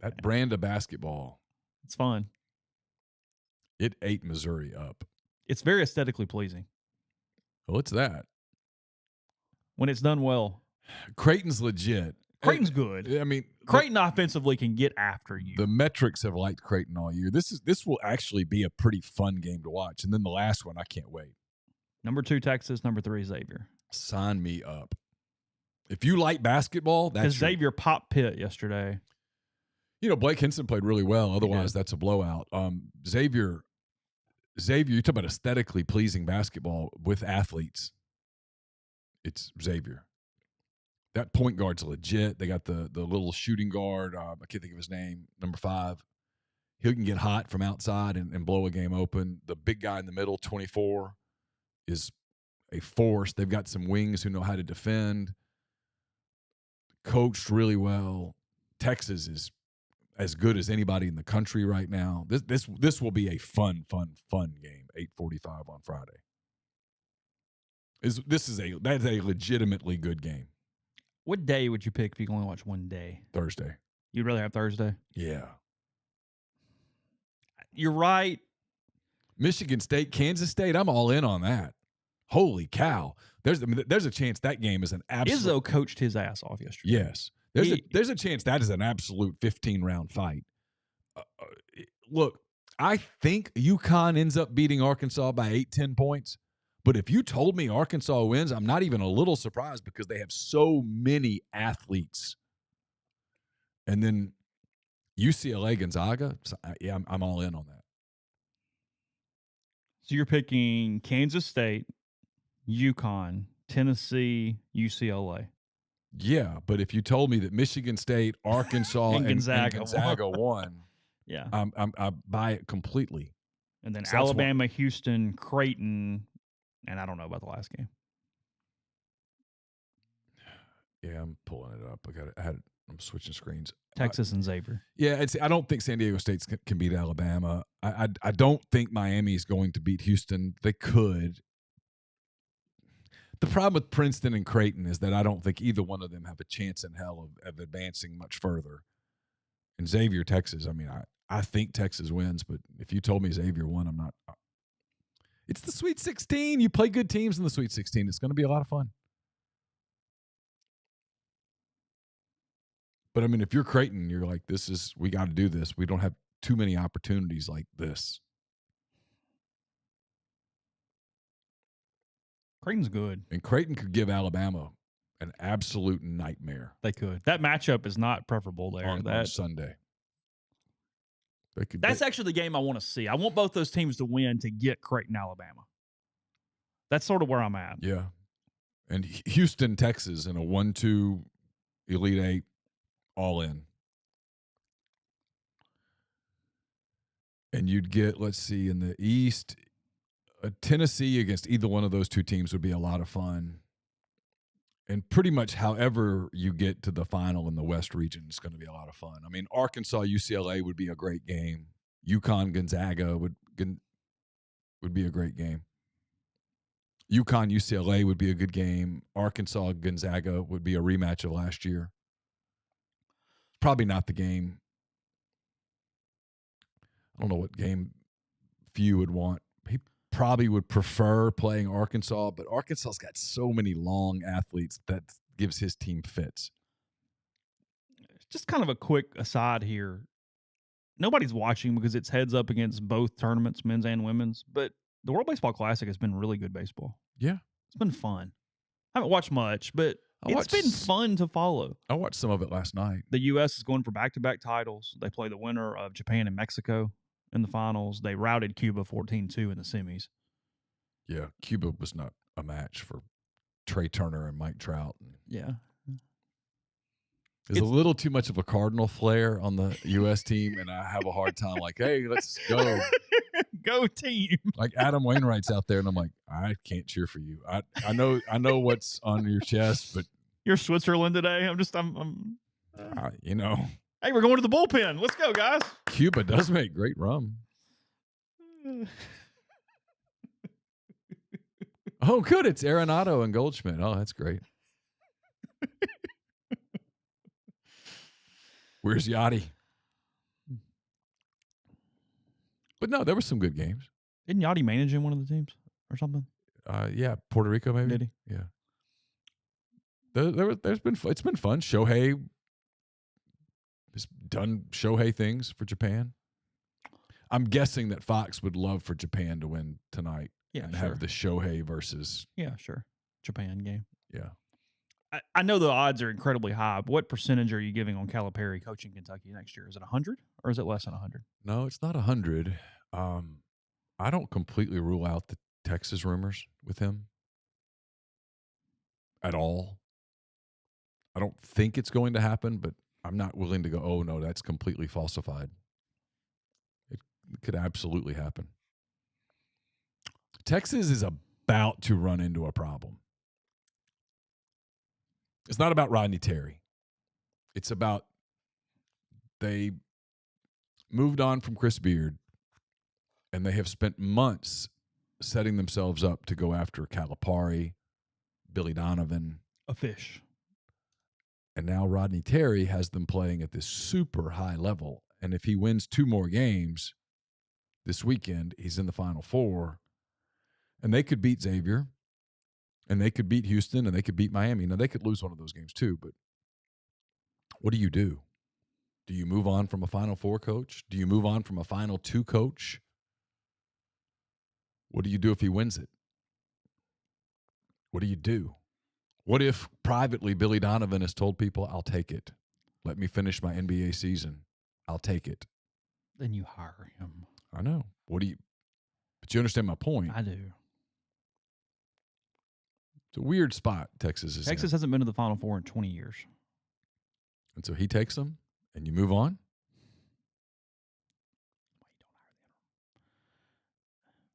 Speaker 2: That brand of basketball.
Speaker 1: It's fun.
Speaker 2: It ate Missouri up.
Speaker 1: It's very aesthetically pleasing.
Speaker 2: Well, it's that.
Speaker 1: When it's done well.
Speaker 2: Creighton's legit.
Speaker 1: Creighton's good.
Speaker 2: I mean,
Speaker 1: Creighton offensively can get after you.
Speaker 2: The metrics have liked Creighton all year. This will actually be a pretty fun game to watch. And then the last one, I can't wait.
Speaker 1: Number 2, Texas. Number 3, Xavier.
Speaker 2: Sign me up. If you like basketball, that's
Speaker 1: Xavier popped Pitt yesterday.
Speaker 2: Blake Henson played really well. Otherwise, that's a blowout. Xavier, you talk about aesthetically pleasing basketball with athletes. It's Xavier. That point guard's legit. They got the little shooting guard. I can't think of his name. Number 5. He can get hot from outside and blow a game open. The big guy in the middle, 24, is a force. They've got some wings who know how to defend. Coached really well. Texas is as good as anybody in the country right now. This will be a fun game. 8:45 on Friday. That's a legitimately good game.
Speaker 1: What day would you pick if you can only watch one day?
Speaker 2: Thursday.
Speaker 1: You'd rather have Thursday?
Speaker 2: Yeah.
Speaker 1: You're right.
Speaker 2: Michigan State, Kansas State, I'm all in on that. Holy cow. There's a chance that game is an absolute.
Speaker 1: Izzo coached his ass off yesterday.
Speaker 2: Yes. There's a chance that is an absolute 15-round fight. Look, I think UConn ends up beating Arkansas by 8-10 points. But if you told me Arkansas wins, I'm not even a little surprised because they have so many athletes. And then UCLA Gonzaga, yeah, I'm all in on that.
Speaker 1: So you're picking Kansas State, UConn, Tennessee, UCLA.
Speaker 2: Yeah, but if you told me that Michigan State, Arkansas, and Gonzaga won,
Speaker 1: yeah,
Speaker 2: I buy it completely.
Speaker 1: And then Alabama, Houston, Creighton, and I don't know about the last game.
Speaker 2: Yeah, I'm pulling it up. I'm switching screens.
Speaker 1: Texas and Xavier.
Speaker 2: Yeah, I don't think San Diego State can beat Alabama. I don't think Miami is going to beat Houston. They could. The problem with Princeton and Creighton is that I don't think either one of them have a chance in hell of advancing much further. And Xavier, Texas, I mean, I think Texas wins, but if you told me Xavier won, I'm not. It's the Sweet 16. You play good teams in the Sweet 16. It's going to be a lot of fun. But, I mean, if you're Creighton, you're like, we got to do this. We don't have too many opportunities like this.
Speaker 1: Creighton's good.
Speaker 2: And Creighton could give Alabama an absolute nightmare.
Speaker 1: They could. That matchup is not preferable there.
Speaker 2: On Sunday.
Speaker 1: That's actually the game I want to see. I want both those teams to win to get Creighton, Alabama. That's sort of where I'm at.
Speaker 2: Yeah. And Houston, Texas in a 1-2 Elite Eight all in. And you'd get, let's see, in the East, Tennessee against either one of those two teams would be a lot of fun. And pretty much however you get to the final in the West region is going to be a lot of fun. I mean, Arkansas, UCLA would be a great game. UConn, Gonzaga would be a great game. UConn, UCLA would be a good game. Arkansas, Gonzaga would be a rematch of last year. Probably not the game. I don't know what game few would want. He probably would prefer playing Arkansas, but Arkansas's got so many long athletes that gives his team fits.
Speaker 1: Just kind of a quick aside here. Nobody's watching because it's heads up against both tournaments, men's and women's, but the World Baseball Classic has been really good baseball.
Speaker 2: Yeah.
Speaker 1: It's been fun. I haven't watched much, but it's been fun to follow.
Speaker 2: I watched some of it last night.
Speaker 1: The U.S. is going for back-to-back titles. They play the winner of Japan and Mexico in the finals. They routed Cuba 14-2 in the semis.
Speaker 2: Yeah, Cuba was not a match for Trey Turner and Mike Trout.
Speaker 1: Yeah.
Speaker 2: There's a little too much of a Cardinal flair on the U.S. team, and I have a hard time like, hey, let's go.
Speaker 1: Go team.
Speaker 2: Like Adam Wainwright's out there, and I'm like, I can't cheer for you. I know what's on your chest, but
Speaker 1: you're Switzerland today.
Speaker 2: you know.
Speaker 1: Hey, we're going to the bullpen. Let's go, guys.
Speaker 2: Cuba does make great rum. Oh, good. It's Arenado and Goldschmidt. Oh, that's great. Where's Yachty? But no, there were some good games.
Speaker 1: Didn't Yachty manage in one of the teams or something?
Speaker 2: Yeah, Puerto Rico maybe.
Speaker 1: Did he?
Speaker 2: Yeah. It's been fun. Shohei has done Shohei things for Japan. I'm guessing that Fox would love for Japan to win tonight.
Speaker 1: Yeah,
Speaker 2: and
Speaker 1: sure.
Speaker 2: have the Shohei versus.
Speaker 1: Yeah, sure. Japan game.
Speaker 2: Yeah.
Speaker 1: I know the odds are incredibly high. But what percentage are you giving on Calipari coaching Kentucky next year? Is it 100 or is it less than 100?
Speaker 2: No, it's not 100. I don't completely rule out the Texas rumors with him at all. I don't think it's going to happen, but I'm not willing to go, oh, no, that's completely falsified. It could absolutely happen. Texas is about to run into a problem. It's not about Rodney Terry. It's about they moved on from Chris Beard, and they have spent months setting themselves up to go after Calipari, Billy Donovan.
Speaker 1: A fish.
Speaker 2: And now Rodney Terry has them playing at this super high level. And if he wins 2 more games this weekend, he's in the Final Four. And they could beat Xavier. And they could beat Houston, and they could beat Miami. Now, they could lose one of those games too, but what do you do? Do you move on from a Final Four coach? Do you move on from a Final 2 coach? What do you do if he wins it? What do you do? What if privately Billy Donovan has told people, I'll take it. Let me finish my NBA season. I'll take it.
Speaker 1: Then you hire him.
Speaker 2: I know. But you understand my point.
Speaker 1: I do.
Speaker 2: It's a weird spot Texas is in.
Speaker 1: Texas hasn't been to the Final Four in 20 years.
Speaker 2: And so he takes them, and you move on?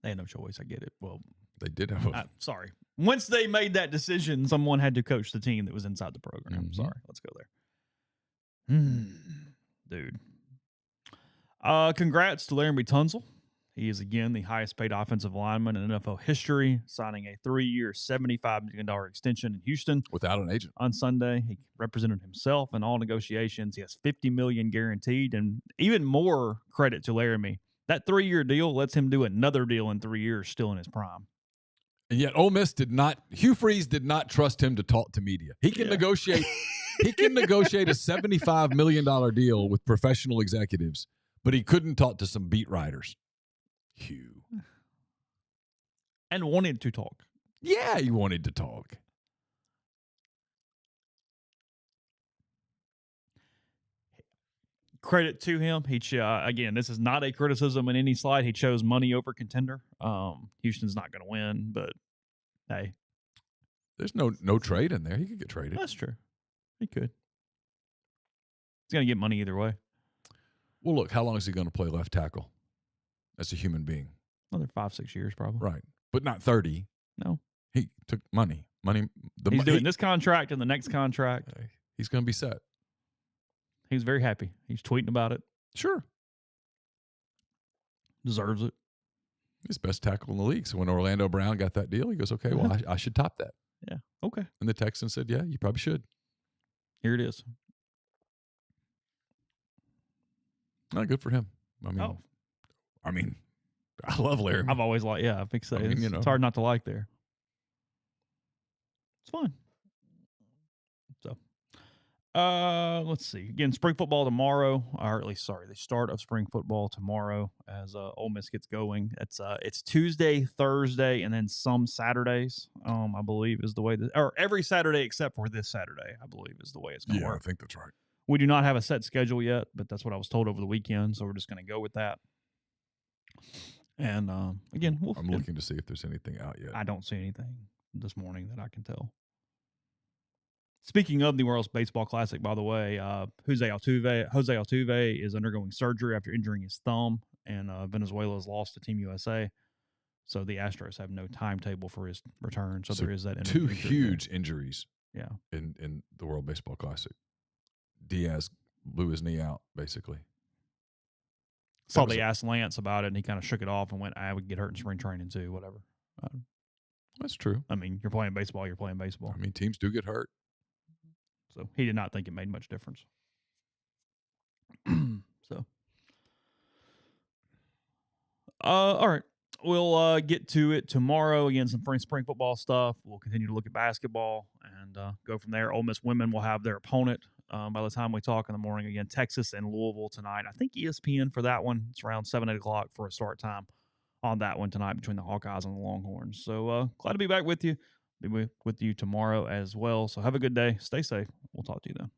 Speaker 1: They had no choice. I get it. Well,
Speaker 2: they did have
Speaker 1: sorry. Once they made that decision, someone had to coach the team that was inside the program.
Speaker 2: Mm-hmm.
Speaker 1: Sorry. Let's go there. Dude. Congrats to Laramie Tunsil. He is, again, the highest-paid offensive lineman in NFL history, signing a 3-year, $75 million extension in Houston.
Speaker 2: Without an agent.
Speaker 1: On Sunday, he represented himself in all negotiations. He has $50 million guaranteed, and even more credit to Laramie. That 3-year deal lets him do another deal in 3 years, still in his prime.
Speaker 2: And yet Ole Miss Hugh Freeze did not trust him to talk to media. He can negotiate. He can negotiate a $75 million deal with professional executives, but he couldn't talk to some beat writers. Hugh.
Speaker 1: And wanted to talk.
Speaker 2: Yeah, he wanted to talk.
Speaker 1: Credit to him. Again, this is not a criticism in any slide. He chose money over contender. Houston's not going to win, but hey,
Speaker 2: there's no trade in there. He could get traded.
Speaker 1: That's true. He could. He's going to get money either way.
Speaker 2: Well, look, how long is he going to play left tackle as a human being?
Speaker 1: Another 5-6 years, probably.
Speaker 2: Right, but not 30.
Speaker 1: No,
Speaker 2: he took money.
Speaker 1: He's doing this contract and the next contract.
Speaker 2: He's going to be set.
Speaker 1: He was very happy. He's tweeting about it.
Speaker 2: Sure.
Speaker 1: Deserves it.
Speaker 2: He's best tackle in the league. So when Orlando Brown got that deal, he goes, okay, well, I should top that.
Speaker 1: Yeah. Okay.
Speaker 2: And the Texans said, yeah, you probably should.
Speaker 1: Here it is.
Speaker 2: Good for him. I love Larry.
Speaker 1: I've always liked, I think so. It's hard not to like there. It's fun. So, let's see. Again, spring football tomorrow, or at least, the start of spring football tomorrow as Ole Miss gets going. It's Tuesday, Thursday, and then some Saturdays. I believe is the way or every Saturday except for this Saturday. I believe is the way it's going to work.
Speaker 2: I think that's right.
Speaker 1: We do not have a set schedule yet, but that's what I was told over the weekend, so we're just going to go with that. And again,
Speaker 2: I'm looking to see if there's anything out yet.
Speaker 1: I don't see anything this morning that I can tell. Speaking of the World's Baseball Classic, by the way, Jose Altuve is undergoing surgery after injuring his thumb, and Venezuela has lost to Team USA. So the Astros have no timetable for his return. So there is that
Speaker 2: two huge injuries.
Speaker 1: Yeah,
Speaker 2: in the World Baseball Classic. Diaz blew his knee out, basically.
Speaker 1: They asked Lance about it, and he kind of shook it off and went, I would get hurt in spring training too, whatever.
Speaker 2: That's true.
Speaker 1: I mean, you're playing baseball, you're playing baseball.
Speaker 2: I mean, teams do get hurt.
Speaker 1: So he did not think it made much difference. So, all right. We'll get to it tomorrow. Again, some spring football stuff. We'll continue to look at basketball and go from there. Ole Miss women will have their opponent by the time we talk in the morning. Again, Texas and Louisville tonight. I think ESPN for that one. It's around 7, 8 o'clock for a start time on that one tonight between the Hawkeyes and the Longhorns. So glad to be back with you. Be with you tomorrow as well. So have a good day. Stay safe. We'll talk to you then.